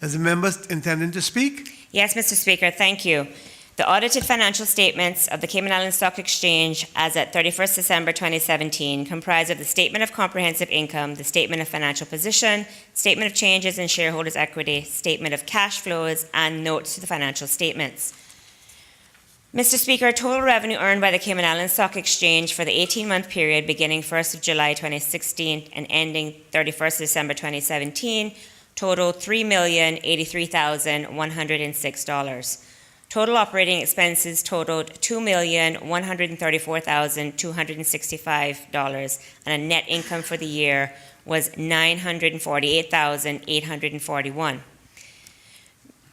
Is the member intending to speak? Yes, Mr. Speaker, thank you. The audited financial statements of the Cayman Islands Stock Exchange as at 31st December 2017 comprise of the Statement of Comprehensive Income, the Statement of Financial Position, Statement of Changes in Shareholders' Equity, Statement of Cash Flows, and notes to the financial statements. Mr. Speaker, total revenue earned by the Cayman Islands Stock Exchange for the 18-month period beginning 1st of July 2016 and ending 31st December 2017 totaled $3,083,106. Total operating expenses totaled $2,134,265, and a net income for the year was $948,841.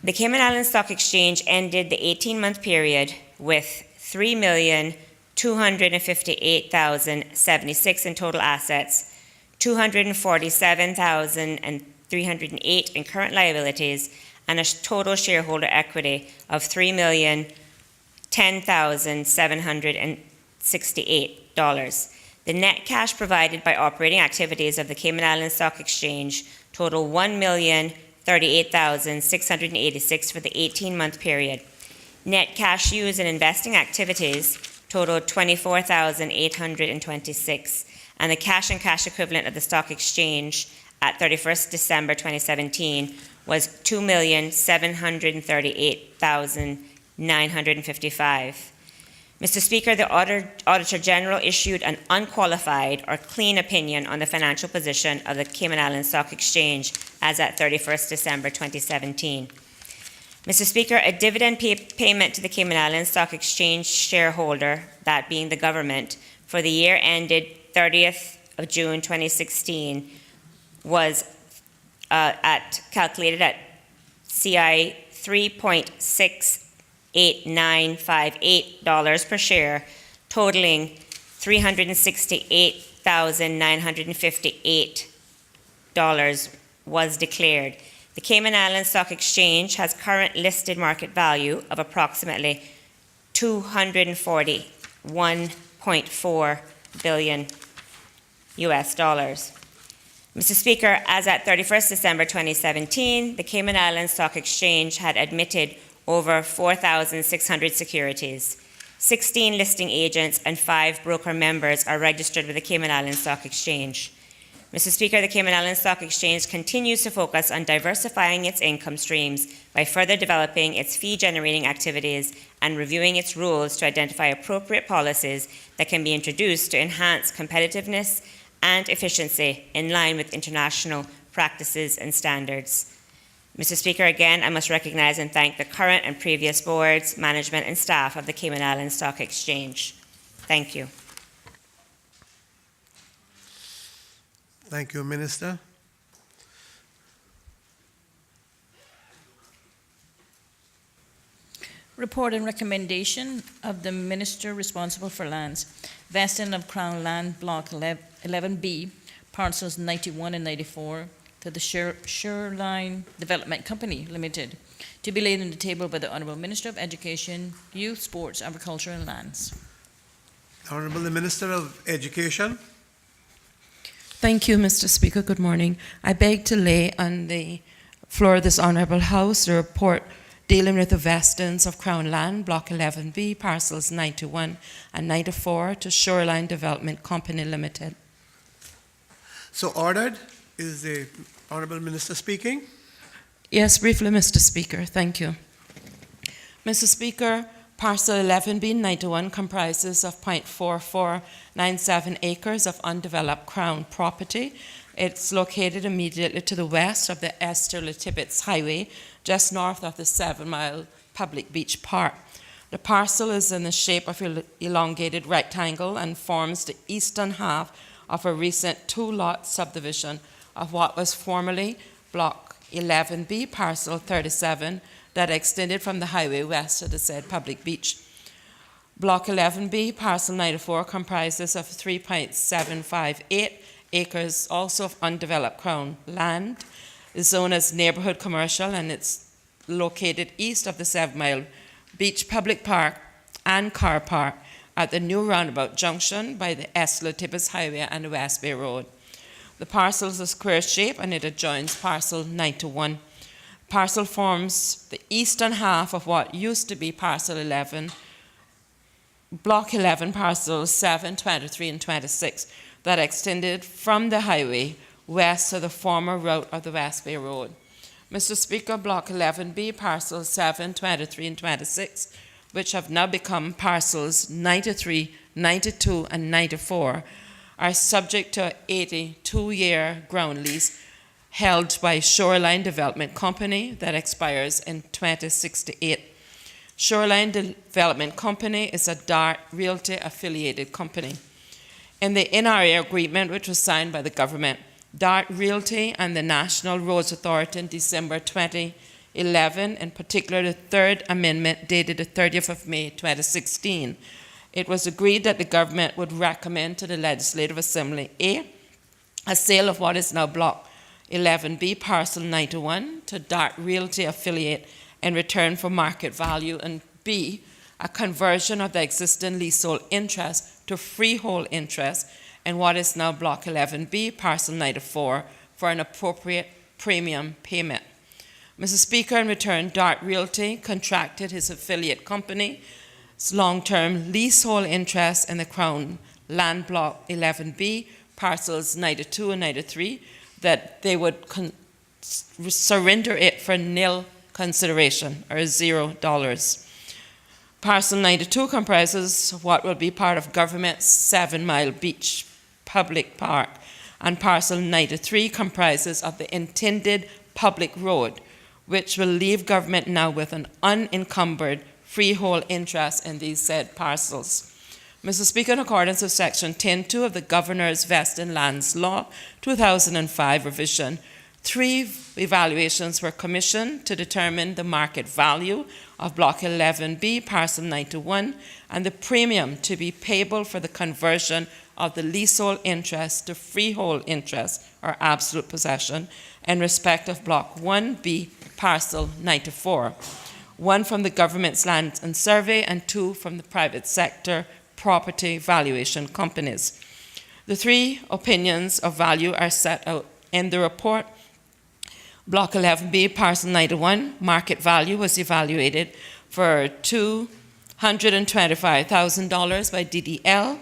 The Cayman Islands Stock Exchange ended the 18-month period with $3,258,076 in total assets, $247,308 in current liabilities, and a total shareholder equity of $3,010,768. The net cash provided by operating activities of the Cayman Islands Stock Exchange totaled $1,038,686 for the 18-month period. Net cash used in investing activities totaled $24,826, and the cash and cash equivalent of the stock exchange at 31st December 2017 was $2,738,955. Mr. Speaker, the Auditor General issued an unqualified or clean opinion on the financial position of the Cayman Islands Stock Exchange as at 31st December 2017. Mr. Speaker, a dividend payment to the Cayman Islands Stock Exchange shareholder, that being the government, for the year ended 30th of June 2016 was calculated at CI 3.68958 per share, totaling $368,958 was declared. The Cayman Islands Stock Exchange has current listed market value of approximately $241.4 billion US dollars. Mr. Speaker, as at 31st December 2017, the Cayman Islands Stock Exchange had admitted over 4,600 securities. 16 listing agents and 5 broker members are registered with the Cayman Islands Stock Exchange. Mr. Speaker, the Cayman Islands Stock Exchange continues to focus on diversifying its income streams by further developing its fee-generating activities and reviewing its rules to identify appropriate policies that can be introduced to enhance competitiveness and efficiency in line with international practices and standards. Mr. Speaker, again, I must recognize and thank the current and previous boards, management, and staff of the Cayman Islands Stock Exchange. Thank you. Thank you, Minister. Report and recommendation of the Minister responsible for lands. Vesting of Crown Land Block 11B, parcels 91 and 94, to the Shoreline Development Company Limited, to be laid on the table by the Honourable Minister of Education, Youth, Sports, Agriculture and Lands. Honourable the Minister of Education. Thank you, Mr. Speaker. Good morning. I beg to lay on the floor of this Honourable House the report dealing with the vestings of Crown Land, Block 11B, parcels 91 and 94 to Shoreline Development Company Limited. So ordered. Is the Honourable Minister speaking? Yes, briefly, Mr. Speaker. Thank you. Mr. Speaker, parcel 11B 91 comprises of 0.4497 acres of undeveloped Crown property. It's located immediately to the west of the Esther-Le-Tibbetts Highway, just north of the 7-mile public beach park. The parcel is in the shape of an elongated rectangle and forms the eastern half of a recent 2-lot subdivision of what was formerly Block 11B, parcel 37, that extended from the highway west of the said public beach. Block 11B, parcel 94, comprises of 3.758 acres, also of undeveloped Crown land. The zone is neighbourhood commercial, and it's located east of the 7-mile beach public park and car park at the new roundabout junction by the Esther-Le-Tibbetts Highway and the West Bay Road. The parcel is a square shape and it adjoins parcel 91. Parcel forms the eastern half of what used to be Parcel 11, Block 11, Parcels 7, 23, and 26, that extended from the highway west to the former route of the West Bay Road. Mr. Speaker, Block 11B, Parcels 7, 23, and 26, which have now become Parcels 93, 92, and 94, are subject to an 82-year ground lease held by Shoreline Development Company that expires in 2068. Shoreline Development Company is a DART Realty affiliated company. In the NRA agreement, which was signed by the government, DART Realty and the National Roads Authority in December 2011, in particular the Third Amendment dated the 30th of May 2016, it was agreed that the government would recommend to the Legislative Assembly a sale of what is now Block 11B, Parcel 91, to DART Realty affiliate in return for market value, and B, a conversion of the existing leasehold interest to freehold interest in what is now Block 11B, Parcel 94, for an appropriate premium payment. Mr. Speaker, in return, DART Realty contracted his affiliate company's long-term leasehold interest in the Crown Land Block 11B, Parcels 92 and 93, that they would surrender it for nil consideration, or $0. Parcel 92 comprises what will be part of government's 7 Mile Beach Public Park, and Parcel 93 comprises of the intended public road, which will leave government now with an unencumbered freehold interest in these said parcels. Mr. Speaker, in accordance with Section 10.2 of the Governor's Vesting Lands Law 2005 revision, 3 evaluations were commissioned to determine the market value of Block 11B, Parcel 91, and the premium to be payable for the conversion of the leasehold interest to freehold interest, or absolute possession, in respect of Block 1B, Parcel 94, 1 from the government's land and survey, and 2 from the private sector property valuation companies. The 3 opinions of value are set out in the report. Block 11B, Parcel 91, market value was evaluated for $225,000 by DDL,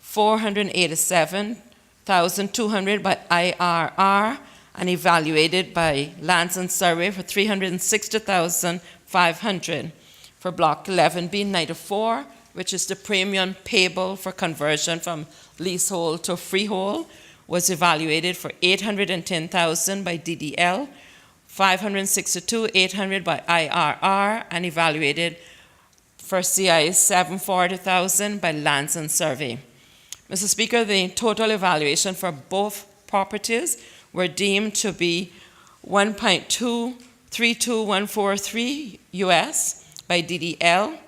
$487,200 by IRR, and evaluated by Lands and Survey for $360,500. For Block 11B, 94, which is the premium payable for conversion from leasehold to freehold, was evaluated for $810,000 by DDL, $562,800 by IRR, and evaluated for CI $740,000 by Lands and Survey. Mr. Speaker, the total evaluation for both properties were deemed to be $1.232143 US by DDL,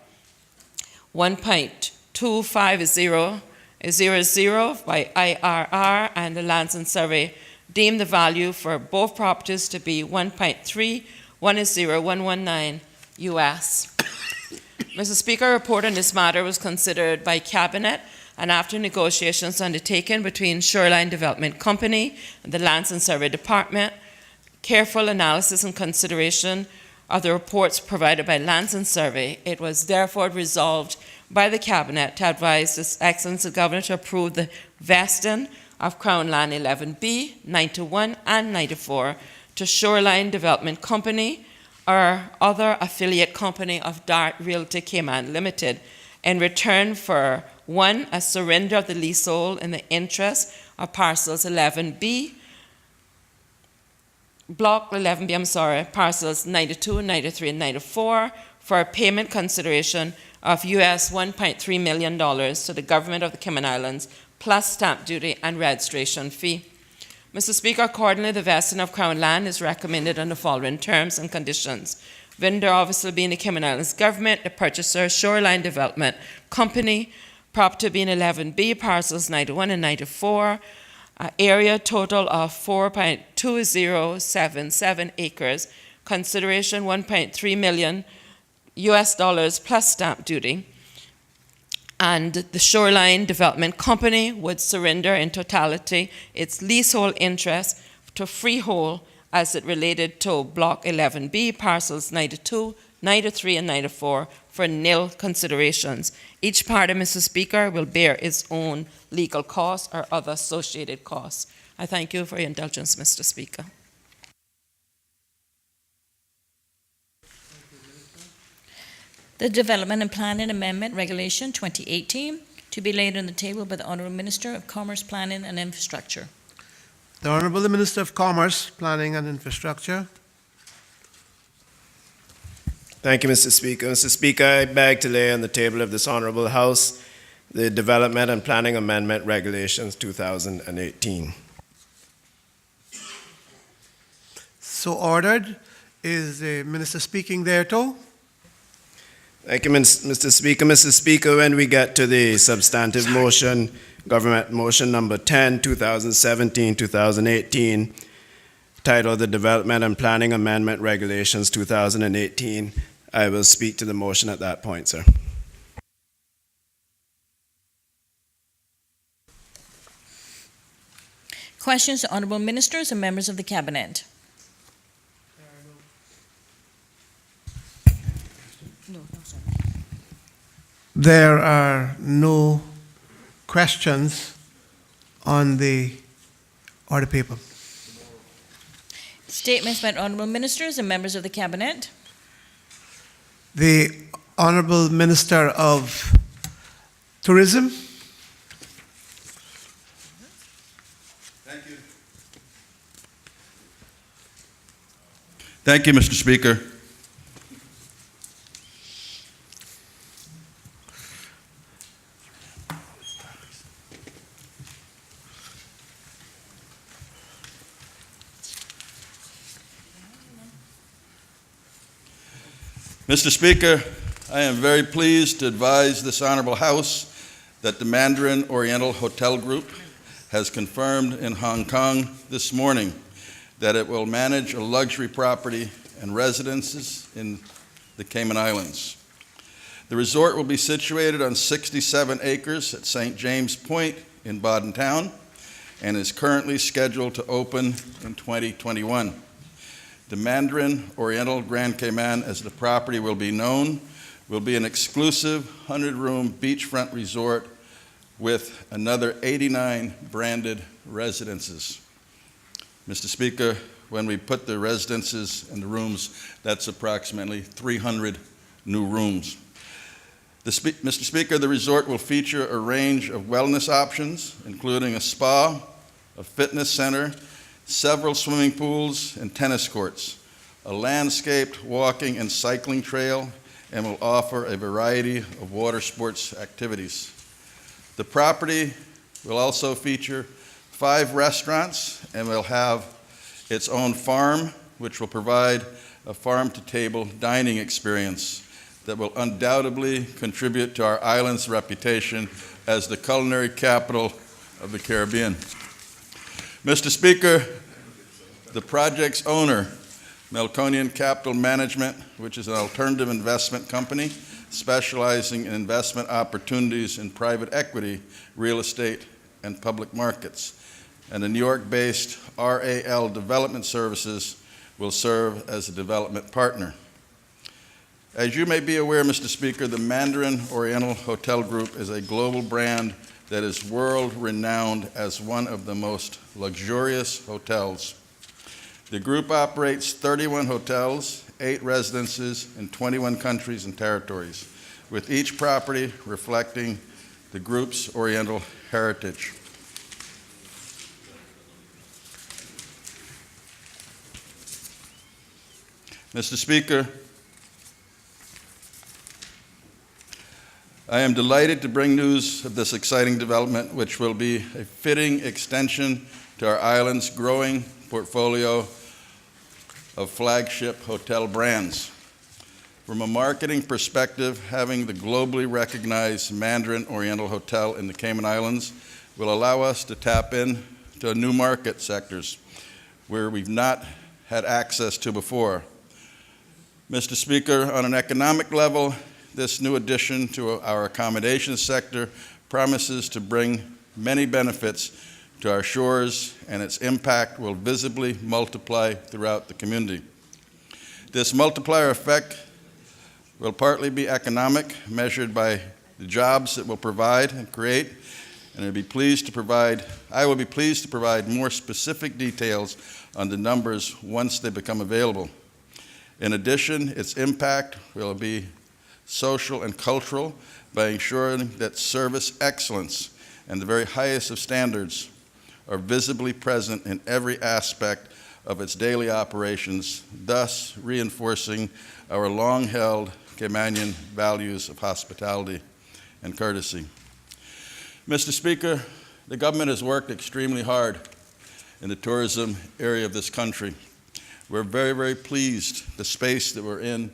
$1.25000 by IRR, and the Lands and Survey deemed the value for both properties to be $1.310119 US. Mr. Speaker, a report on this matter was considered by Cabinet, and after negotiations undertaken between Shoreline Development Company and the Lands and Survey Department, careful analysis and consideration of the reports provided by Lands and Survey, it was therefore resolved by the Cabinet to advise His Excellency the Governor to approve the vesting of Crown Land 11B, 91, and 94 to Shoreline Development Company or other affiliate company of DART Realty Cayman Limited in return for 1, a surrender of the leasehold in the interest of parcels 11B, Block 11B, parcels 92, 93, and 94 for a payment consideration of US $1.3 million to the government of the Cayman Islands, plus stamp duty and registration fee. Mr. Speaker, accordingly, the vesting of Crown Land is recommended on the following terms and conditions. Vendor obviously being the Cayman Islands government, the purchaser Shoreline Development Company, property being 11B, parcels 91 and 94, area total of 4.2077 acres, consideration $1.3 million US dollars plus stamp duty, and the Shoreline Development Company would surrender in totality its leasehold interest to freehold as it related to Block 11B, parcels 92, 93, and 94 for nil considerations. Each party, Mr. Speaker, will bear its own legal costs or other associated costs. I thank you for your indulgence, Mr. Speaker. The Development and Planning Amendment Regulation 2018 to be laid on the table by the Honourable Minister of Commerce, Planning and Infrastructure. The Honourable Minister of Commerce, Planning and Infrastructure. Thank you, Mr. Speaker. Mr. Speaker, I beg to lay on the table of this Honourable House the Development and Planning Amendment Regulations 2018. So ordered. Is the Minister speaking there too? Thank you, Mr. Speaker. Mr. Speaker, when we get to the substantive motion, Government Motion Number 10, 2017-2018, titled the Development and Planning Amendment Regulations 2018, I will speak to the motion at that point, sir. Questions to Honourable Ministers and members of the Cabinet? There are no questions on the order paper. Statements by Honourable Ministers and members of the Cabinet. The Honourable Minister of Tourism. Thank you. Thank you, Mr. Speaker. Mr. Speaker, I am very pleased to advise this Honourable House that the Mandarin Oriental Hotel Group has confirmed in Hong Kong this morning that it will manage a luxury property and residences in the Cayman Islands. The resort will be situated on 67 acres at St. James Point in Baden Town and is currently scheduled to open in 2021. The Mandarin Oriental Grand Cayman, as the property will be known, will be an exclusive 100-room beachfront resort with another 89 branded residences. Mr. Speaker, when we put the residences and the rooms, that's approximately 300 new rooms. Mr. Speaker, the resort will feature a range of wellness options, including a spa, a fitness center, several swimming pools and tennis courts, a landscaped walking and cycling trail, and will offer a variety of water sports activities. The property will also feature 5 restaurants and will have its own farm, which will provide a farm-to-table dining experience that will undoubtedly contribute to our island's reputation as the culinary capital of the Caribbean. Mr. Speaker, the project's owner, Melconian Capital Management, which is an alternative investment company specializing in investment opportunities in private equity, real estate, and public markets, and the New York-based RAL Development Services will serve as a development partner. As you may be aware, Mr. Speaker, the Mandarin Oriental Hotel Group is a global brand that is world-renowned as one of the most luxurious hotels. The group operates 31 hotels, 8 residences in 21 countries and territories, with each property reflecting the group's Oriental heritage. Mr. Speaker, I am delighted to bring news of this exciting development, which will be a fitting extension to our island's growing portfolio of flagship hotel brands. From a marketing perspective, having the globally recognized Mandarin Oriental Hotel in the Cayman Islands will allow us to tap into new market sectors where we've not had access to before. Mr. Speaker, on an economic level, this new addition to our accommodation sector promises to bring many benefits to our shores, and its impact will visibly multiply throughout the community. This multiplier effect will partly be economic, measured by the jobs it will provide and create, and I will be pleased to provide more specific details on the numbers once they become available. In addition, its impact will be social and cultural by ensuring that service excellence and the very highest of standards are visibly present in every aspect of its daily operations, thus reinforcing our long-held Caymanian values of hospitality and courtesy. Mr. Speaker, the government has worked extremely hard in the tourism area of this country. We're very, very pleased the space that we're in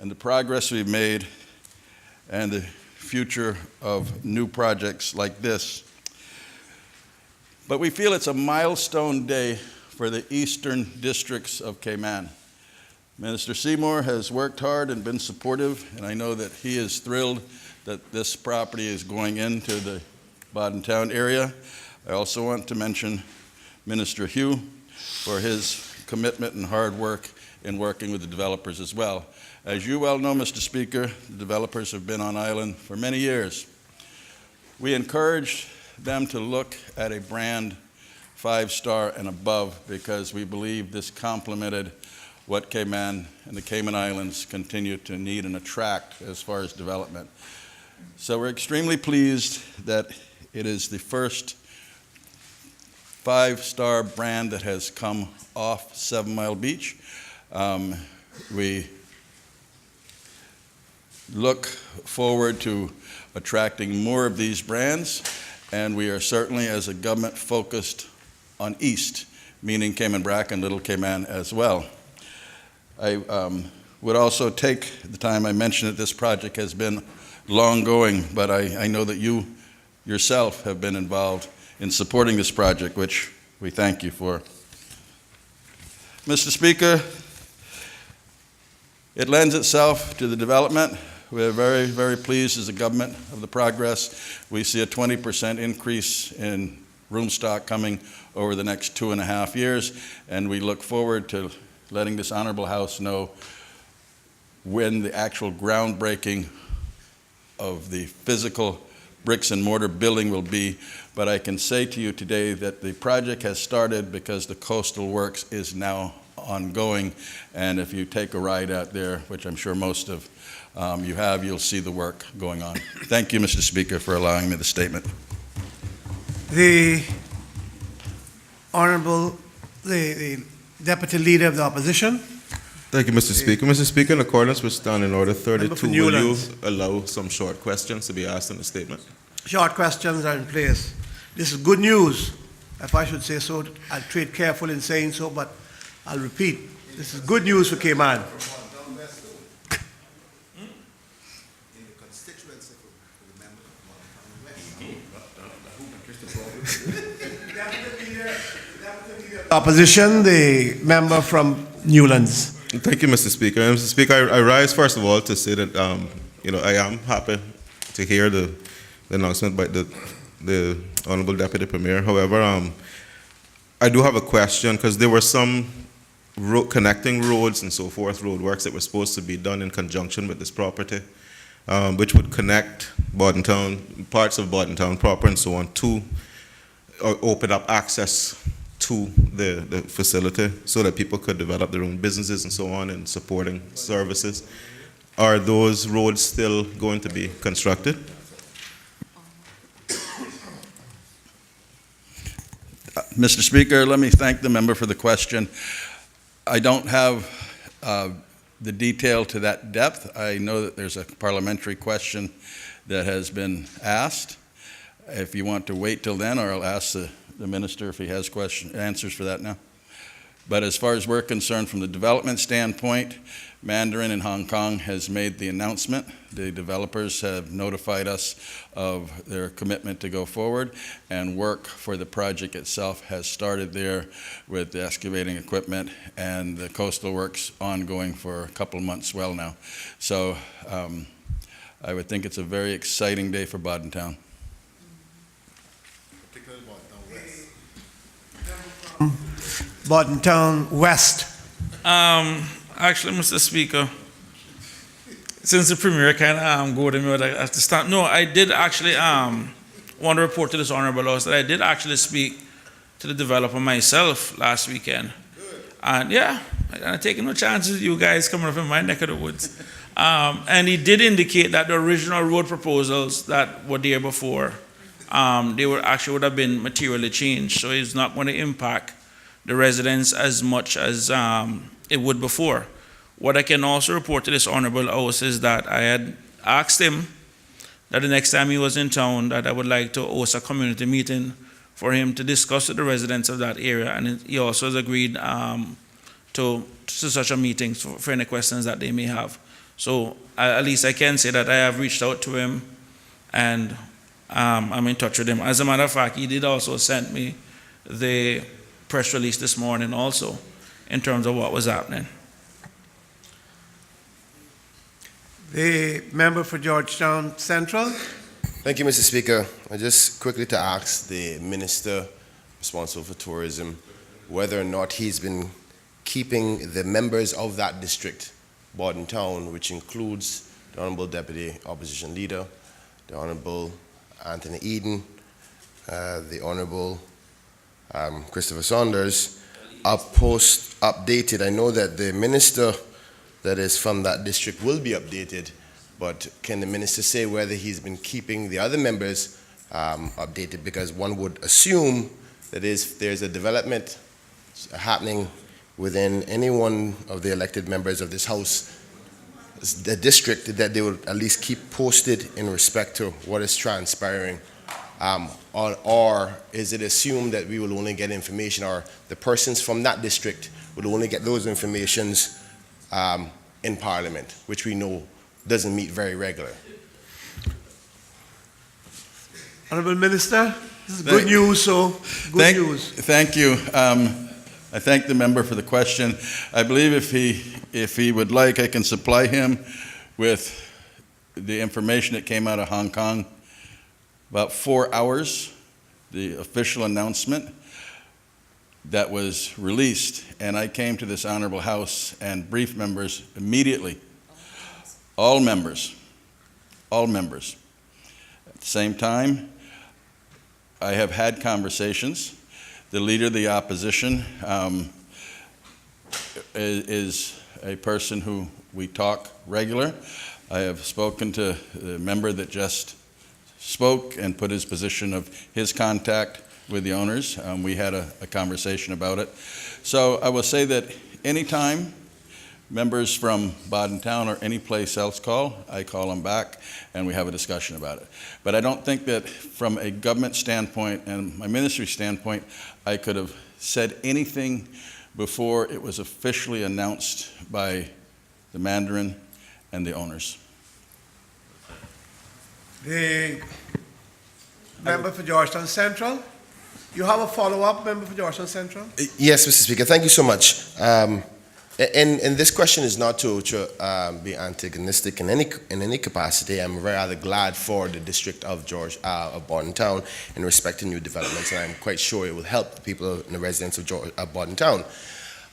and the progress we've made and the future of new projects like this. But we feel it's a milestone day for the eastern districts of Cayman. Minister Seymour has worked hard and been supportive, and I know that he is thrilled that this property is going into the Bodentown area. I also want to mention Minister Hugh for his commitment and hard work in working with the developers as well. As you well know, Mr. Speaker, the developers have been on island for many years. We encourage them to look at a brand 5-star and above because we believe this complemented what Cayman and the Cayman Islands continue to need and attract as far as development. So we're extremely pleased that it is the first 5-star brand that has come off 7 Mile Beach. We look forward to attracting more of these brands, and we are certainly, as a government, focused on East, meaning Cayman Brac and Little Cayman as well. I would also take the time, I mentioned that this project has been long going, but I know that you yourself have been involved in supporting this project, which we thank you for. Mr. Speaker, it lends itself to the development. We're very, very pleased as a government of the progress. We see a 20% increase in room stock coming over the next 2.5 years, and we look forward to letting this Honorable House know when the actual groundbreaking of the physical bricks and mortar building will be. But I can say to you today that the project has started because the coastal works is now ongoing, and if you take a ride out there, which I'm sure most of you have, you'll see the work going on. Thank you, Mr. Speaker, for allowing me the statement. The Honorable, the Deputy Leader of the Opposition. Thank you, Mr. Speaker. Mr. Speaker, in accordance with Standing Order 32, will you Newlands. allow some short questions to be asked in the statement? Short questions are in place. This is good news, if I should say so. I'll tread careful in saying so, but I'll repeat. This is good news for Cayman. Opposition, the member from Newlands. Thank you, Mr. Speaker. Mr. Speaker, I rise first of all to say that I am happy to hear the announcement by the Honorable Deputy Premier. However, I do have a question because there were some connecting roads and so forth, road works that were supposed to be done in conjunction with this property, which would connect Bodentown, parts of Bodentown proper and so on, to or open up access to the facility so that people could develop their own businesses and so on and supporting services. Are those roads still going to be constructed? Mr. Speaker, let me thank the member for the question. I don't have the detail to that depth. I know that there's a parliamentary question that has been asked. If you want to wait till then, or I'll ask the minister if he has answers for that now. But as far as we're concerned from the development standpoint, Mandarin in Hong Kong has made the announcement. The developers have notified us of their commitment to go forward, and work for the project itself has started there with the excavating equipment and the coastal works ongoing for a couple of months well now. So I would think it's a very exciting day for Bodentown. Bordentown West. Actually, Mr. Speaker, since the Premier kind of go to me, I have to start. No, I did actually want to report to this Honorable House that I did actually speak to the developer myself last weekend. And yeah, I'm taking no chances with you guys coming up in my neck of the woods. And he did indicate that the original road proposals that were there before, they would have been materially changed. So it's not going to impact the residents as much as it would before. What I can also report to this Honorable House is that I had asked him that the next time he was in town that I would like to host a community meeting for him to discuss with the residents of that area, and he also has agreed to such a meeting for any questions that they may have. So at least I can say that I have reached out to him and I'm in touch with him. As a matter of fact, he did also send me the press release this morning also in terms of what was happening. The member for Georgetown Central. Thank you, Mr. Speaker. I just quickly to ask the Minister responsible for tourism whether or not he's been keeping the members of that district, Bordentown, which includes the Honorable Deputy Opposition Leader, the Honorable Anthony Eden, the Honorable Christopher Saunders, updated. I know that the minister that is from that district will be updated, but can the minister say whether he's been keeping the other members updated? Because one would assume that if there's a development happening within any one of the elected members of this House, the district, that they would at least keep posted in respect to what is transpiring. Or is it assumed that we will only get information, or the persons from that district will only get those informations in Parliament, which we know doesn't meet very regular? Honorable Minister, this is good news, so good news. Thank you. I thank the member for the question. I believe if he would like, I can supply him with the information that came out of Hong Kong. About 4 hours, the official announcement that was released, and I came to this Honorable House and briefed members immediately. All members. At the same time, I have had conversations. The Leader of the Opposition is a person who we talk regular. I have spoken to the member that just spoke and put his position of his contact with the owners. We had a conversation about it. So I will say that anytime members from Bordentown or any place else call, I call them back and we have a discussion about it. But I don't think that from a government standpoint and my ministry standpoint, I could have said anything before it was officially announced by the Mandarin and the owners. The member for Georgetown Central. You have a follow-up, member for Georgetown Central? Yes, Mr. Speaker. Thank you so much. And this question is not to be antagonistic in any capacity. I'm rather glad for the district of Bordentown in respect to new developments, and I'm quite sure it will help the people and the residents of Bordentown.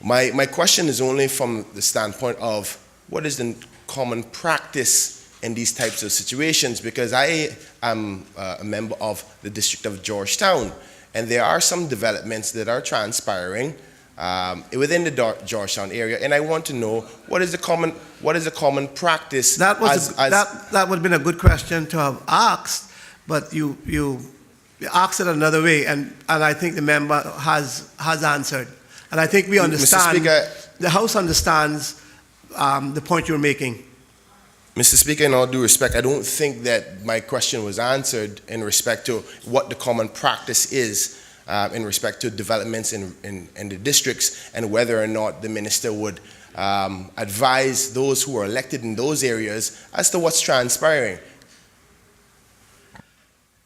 My question is only from the standpoint of what is the common practice in these types of situations, because I am a member of the district of Georgetown, and there are some developments that are transpiring within the Georgetown area, and I want to know what is the common practice. That would have been a good question to have asked, but you asked it another way, and I think the member has answered, and I think we understand. Mr. Speaker, the House understands the point you're making. Mr. Speaker, in all due respect, I don't think that my question was answered in respect to what the common practice is in respect to developments in the districts, and whether or not the minister would advise those who are elected in those areas as to what's transpiring.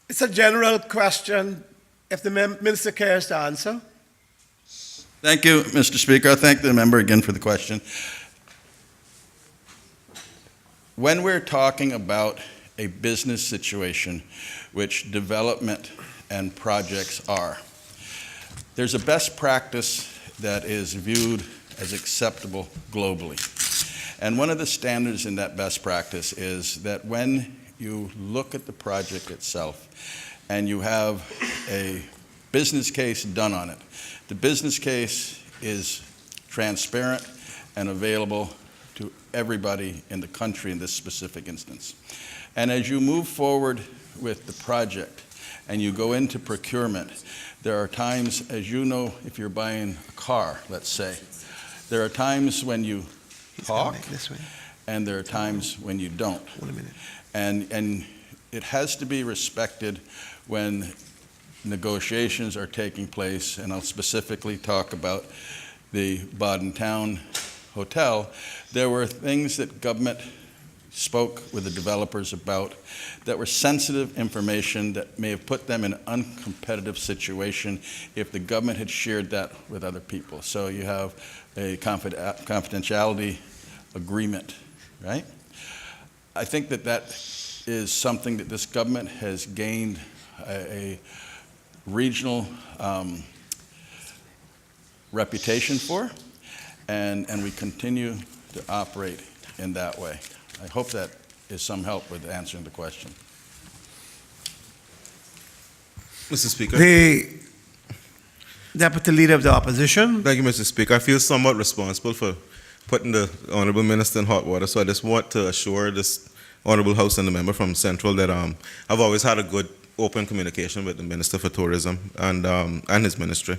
It's a general question. If the minister cares to answer. Thank you, Mr. Speaker. I thank the member again for the question. When we're talking about a business situation, which development and projects are, there's a best practice that is viewed as acceptable globally. And one of the standards in that best practice is that when you look at the project itself and you have a business case done on it, the business case is transparent and available to everybody in the country in this specific instance. And as you move forward with the project and you go into procurement, there are times, as you know, if you're buying a car, let's say, there are times when you talk this way. and there are times when you don't. Wait a minute. And it has to be respected when negotiations are taking place, and I'll specifically talk about the Baden Town Hotel. There were things that government spoke with the developers about that were sensitive information that may have put them in an uncompetitive situation if the government had shared that with other people. So you have a confidentiality agreement, right? I think that that is something that this government has gained a regional reputation for, and we continue to operate in that way. I hope that is some help with answering the question. Mr. Speaker. The Deputy Leader of the Opposition. Thank you, Mr. Speaker. I feel somewhat responsible for putting the Honorable Minister in hot water, so I just want to assure this Honorable House and the member from Central that I've always had a good, open communication with the Minister for Tourism and his ministry.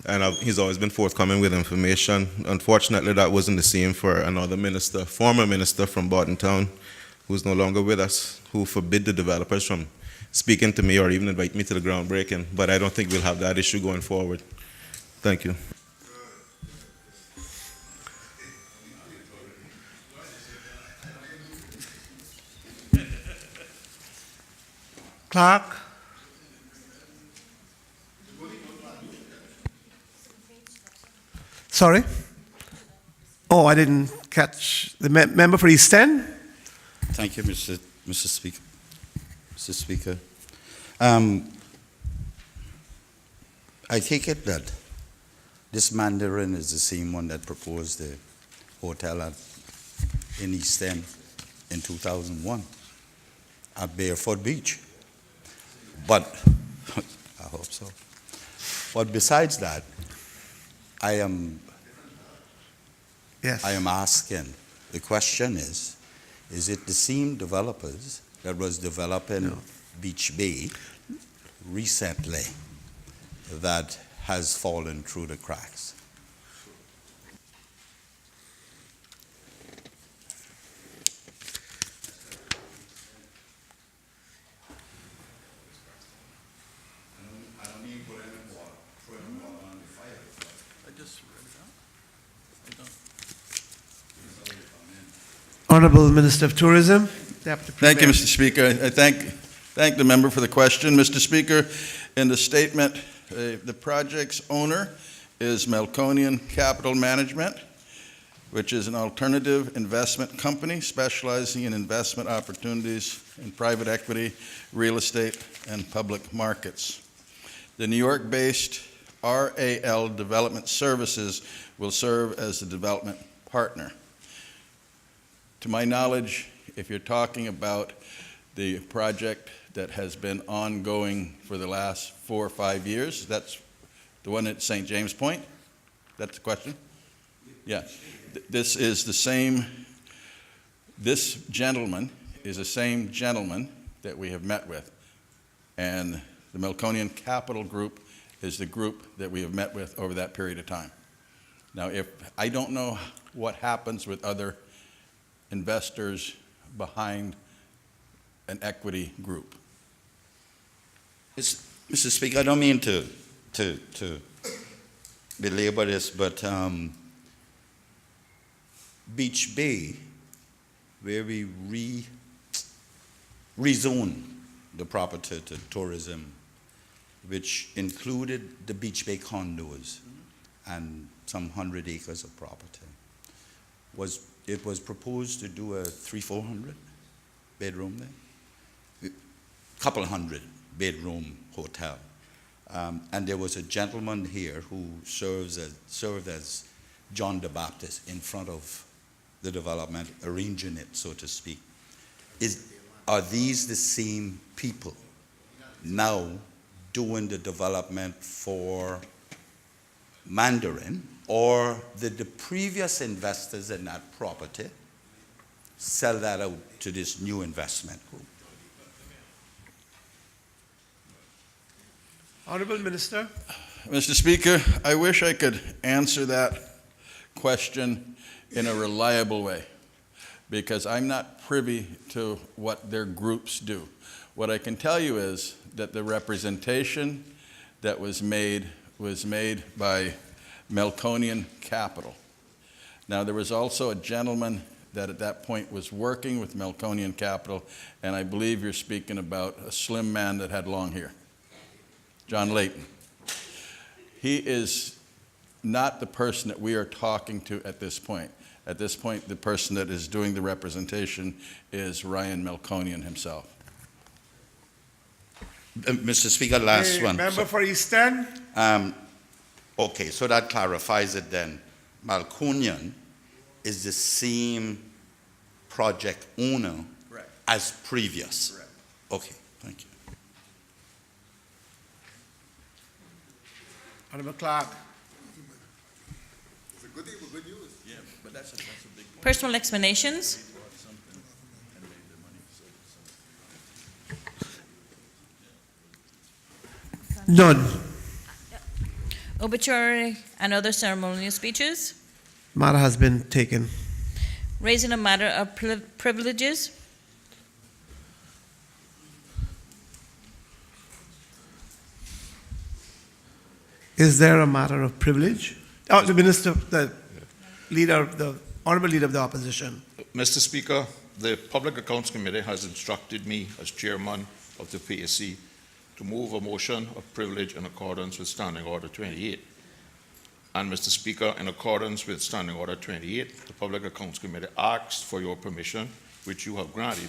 And he's always been forthcoming with information. Unfortunately, that wasn't the same for another minister, former minister from Baden Town, who's no longer with us, who forbid the developers from speaking to me or even invite me to the groundbreaking. But I don't think we'll have that issue going forward. Thank you. Clark. Sorry? Oh, I didn't catch the member for East End. Thank you, Mr. Speaker. Mr. Speaker, I take it that this Mandarin is the same one that proposed the hotel in East End in 2001 at Barefoot Beach. But I hope so. But besides that, I am asking, the question is it the same developers that was developing Beach Bay recently that has fallen through the cracks? Honorable Minister of Tourism. Deputy Thank you, Premier. Mr. Speaker. I thank the member for the question. Mr. Speaker, in the statement, the project's owner is Melconian Capital Management, which is an alternative investment company specializing in investment opportunities in private equity, real estate, and public markets. The New York-based RAL Development Services will serve as the development partner. To my knowledge, if you're talking about the project that has been ongoing for the last 4 or 5 years, that's the one at St. James Point? That's the question? Yeah. This is the same, this gentleman is the same gentleman that we have met with. And the Melconian Capital Group is the group that we have met with over that period of time. Now, I don't know what happens with other investors behind an equity group. Mr. Speaker, I don't mean to belabor this, but Beach Bay, where we rezoned the property to tourism, which included the Beach Bay condos and some 100 acres of property, it was proposed to do a 300-400 bedroom there, couple hundred bedroom hotel. And there was a gentleman here who served as John the Baptist in front of the development, arranging it, so to speak. Are these the same people now doing the development for Mandarin, or did the previous investors in that property sell that out to this new investment group? Honorable Minister. Mr. Speaker, I wish I could answer that question in a reliable way, because I'm not privy to what their groups do. What I can tell you is that the representation that was made by Melconian Capital. Now, there was also a gentleman that at that point was working with Melconian Capital, and I believe you're speaking about a slim man that had long hair, John Layton. He is not the person that we are talking to at this point. At this point, the person that is doing the representation is Ryan Melconian himself. Mr. Speaker, last one. Member for Eastern. Okay, so that clarifies it then. Melconian is the same project owner as previous. Correct. Okay, thank you. Honorable Clark. It's a good thing for good news. Yeah, but that's a big point. Personal explanations. None. Obituary and other ceremonial speeches. Matter has been taken. Raising a matter of privileges. Is there a matter of privilege? Oh, the Minister, the leader, the Honorable Leader of the Opposition. Mr. Speaker, the Public Accounts Committee has instructed me as chairman of the PAC to move a motion of privilege in accordance with Standing Order 28. And Mr. Speaker, in accordance with Standing Order 28, the Public Accounts Committee asked for your permission, which you have granted.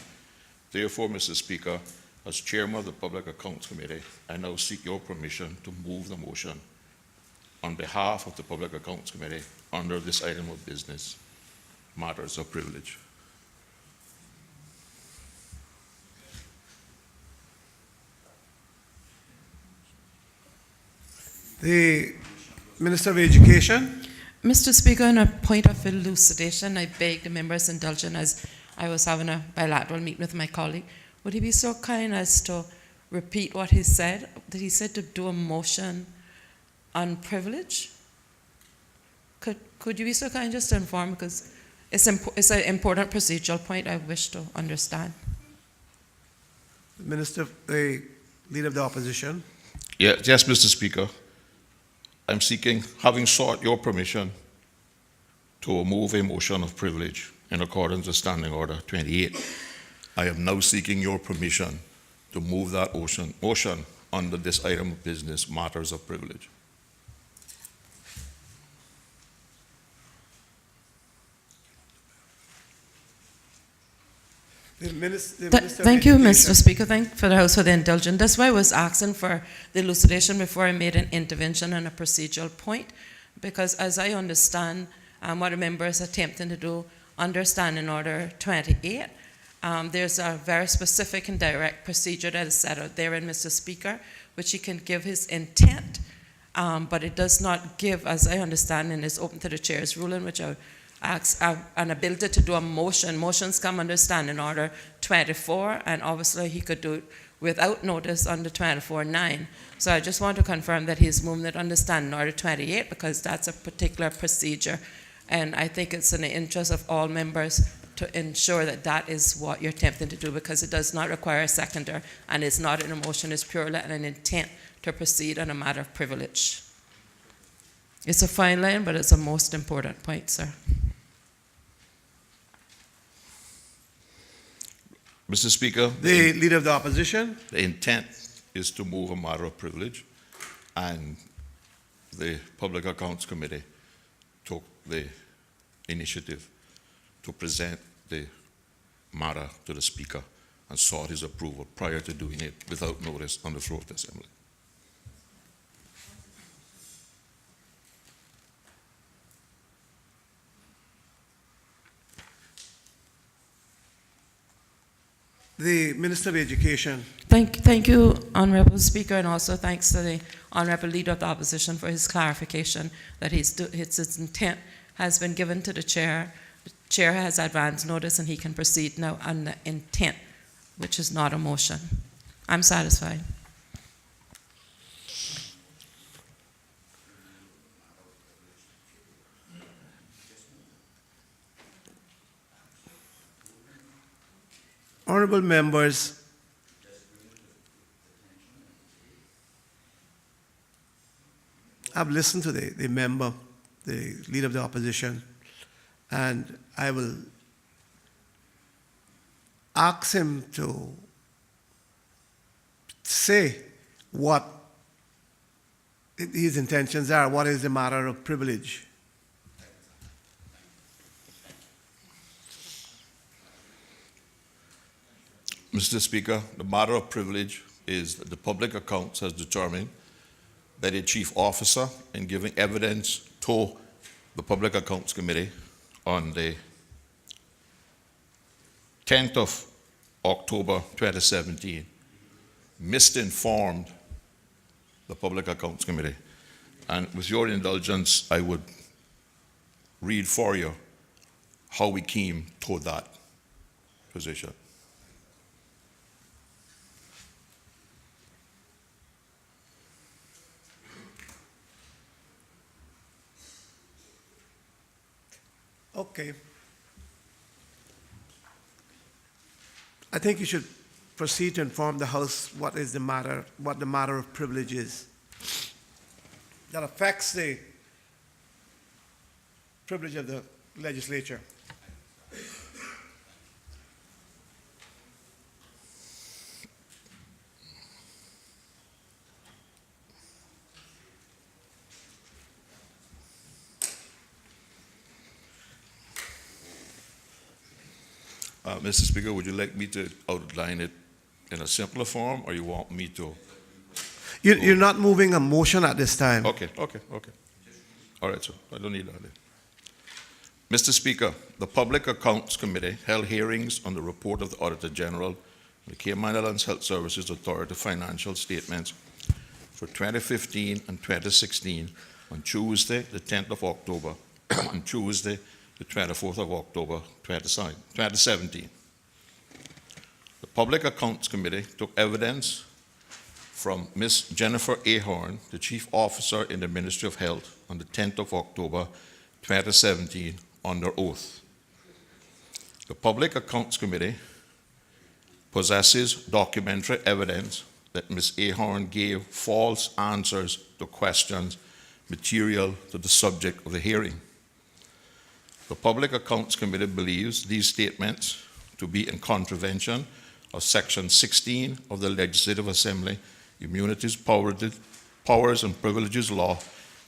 Therefore, Mr. Speaker, as chairman of the Public Accounts Committee, I now seek your permission to move the motion on behalf of the Public Accounts Committee under this item of business, matters of privilege. The Minister of Education. Mr. Speaker, on a point of elucidation, I beg the members' indulgence as I was having a bilateral meeting with my colleague. Would he be so kind as to repeat what he said? That he said to do a motion on privilege? Could you be so kind just to inform, because it's an important procedural point I wish to understand. Minister, the Leader of the Opposition. Yes, Mr. Speaker. I'm seeking, having sought your permission to move a motion of privilege in accordance with Standing Order 28, I am now seeking your permission to move that motion under this item of business, matters of privilege. Thank you, Mr. Speaker. Thank you for the House for the indulgence. That's why I was asking for the elucidation before I made an intervention on a procedural point, because as I understand what the member is attempting to do under Standing Order 28, there's a very specific and direct procedure that is set out there in Mr. Speaker, which he can give his intent, but it does not give, as I understand, and is open to the chair's ruling, which I ask an ability to do a motion. Motions come under Standing Order 24, and obviously he could do it without notice under 24.9. So I just want to confirm that he's moving it under Standing Order 28, because that's a particular procedure. And I think it's in the interest of all members to ensure that that is what you're attempting to do, because it does not require a seconder, and it's not an emotion, it's purely an intent to proceed on a matter of privilege. It's a fine line, but it's a most important point, sir. Mr. Speaker, The Leader of the Opposition. the intent is to move a matter of privilege, and the Public Accounts Committee took the initiative to present the matter to the Speaker and sought his approval prior to doing it without notice on the floor of the Assembly. The Minister of Education. Thank you, Honourable Speaker, and also thanks to the Honourable Leader of the Opposition for his clarification that his intent has been given to the Chair. The Chair has advance notice and he can proceed now on the intent, which is not a motion. I'm satisfied. Honourable members, I've listened to the member, the Leader of the Opposition, and I will ask him to say what his intentions are, what is the matter of privilege. Mr. Speaker, the matter of privilege is that the public accounts has determined that a chief officer, in giving evidence to the Public Accounts Committee on the 10th of October 2017, misinformed the Public Accounts Committee. And with your indulgence, I would read for you how we came to that position. Okay. I think you should proceed to inform the House what is the matter, what the matter of privilege is. That affects the privilege of the legislature. Mr. Speaker, would you like me to outline it in a simpler form, or you want me to? You're not moving a motion at this time. Okay. All right, sir. I don't need that. Mr. Speaker, the Public Accounts Committee held hearings on the report of the Auditor General, the Cayman Islands Health Services Authority financial statements for 2015 and 2016 on Tuesday, the 10th of October, and Tuesday, the 24th of October 2017. The Public Accounts Committee took evidence from Ms. Jennifer Ahorn, the Chief Officer in the Ministry of Health, on the 10th of October 2017 under oath. The Public Accounts Committee possesses documentary evidence that Ms. Ahorn gave false answers to questions material to the subject of the hearing. The Public Accounts Committee believes these statements to be in contravention of Section 16 of the Legislative Assembly Immunities, Powers and Privileges Law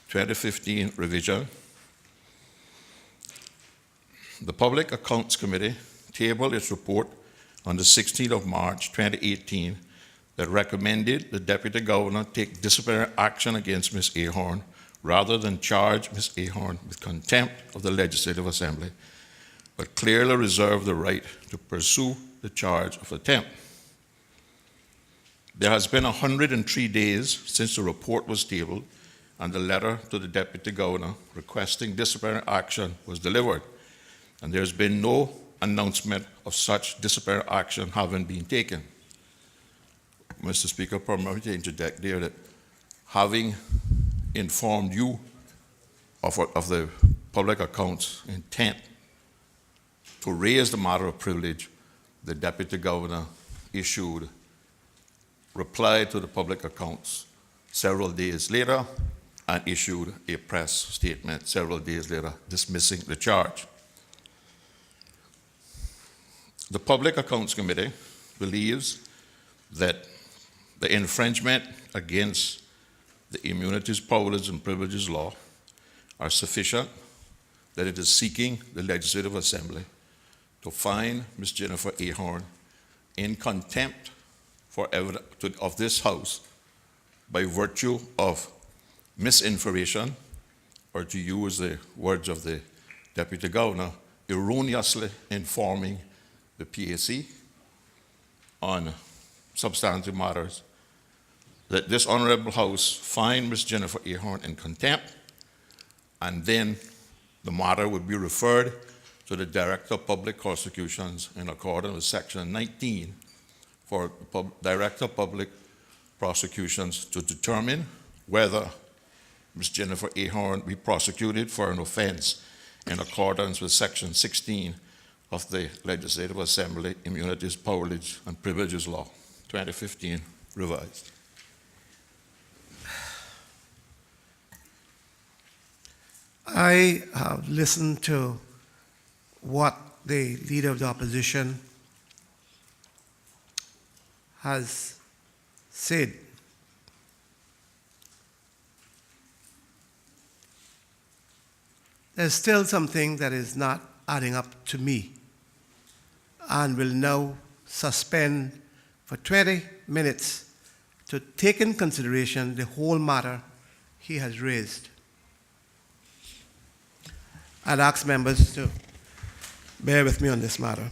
2015 revision. The Public Accounts Committee tabled its report on the 16th of March 2018 that recommended the Deputy Governor take disciplinary action against Ms. Ahorn rather than charge Ms. Ahorn with contempt of the Legislative Assembly, but clearly reserve the right to pursue the charge of attempt. There has been 103 days since the report was tabled and the letter to the Deputy Governor requesting disciplinary action was delivered, and there has been no announcement of such disciplinary action having been taken. Mr. Speaker, permit me to interject there that having informed you of the Public Accounts intent to raise the matter of privilege, the Deputy Governor issued reply to the Public Accounts several days later and issued a press statement several days later dismissing the charge. The Public Accounts Committee believes that the infringement against the Immunities, Powers and Privileges Law are sufficient, that it is seeking the Legislative Assembly to find Ms. Jennifer Ahorn in contempt of this House by virtue of misinformation, or to use the words of the Deputy Governor, erroneously informing the PAC on substantive matters, that this Honorable House find Ms. Jennifer Ahern in contempt, and then the matter would be referred to the Director of Public Prosecutions in accordance with Section 19 for Director of Public Prosecutions to determine whether Ms. Jennifer Ahern be prosecuted for an offense in accordance with Section 16 of the Legislative Assembly Immunities, Privileges, and Privileges Law, 2015, revised. I have listened to what the Leader of the Opposition has said. There's still something that is not adding up to me, and will now suspend for 20 minutes to take in consideration the whole matter he has raised. I'd ask members to bear with me on this matter.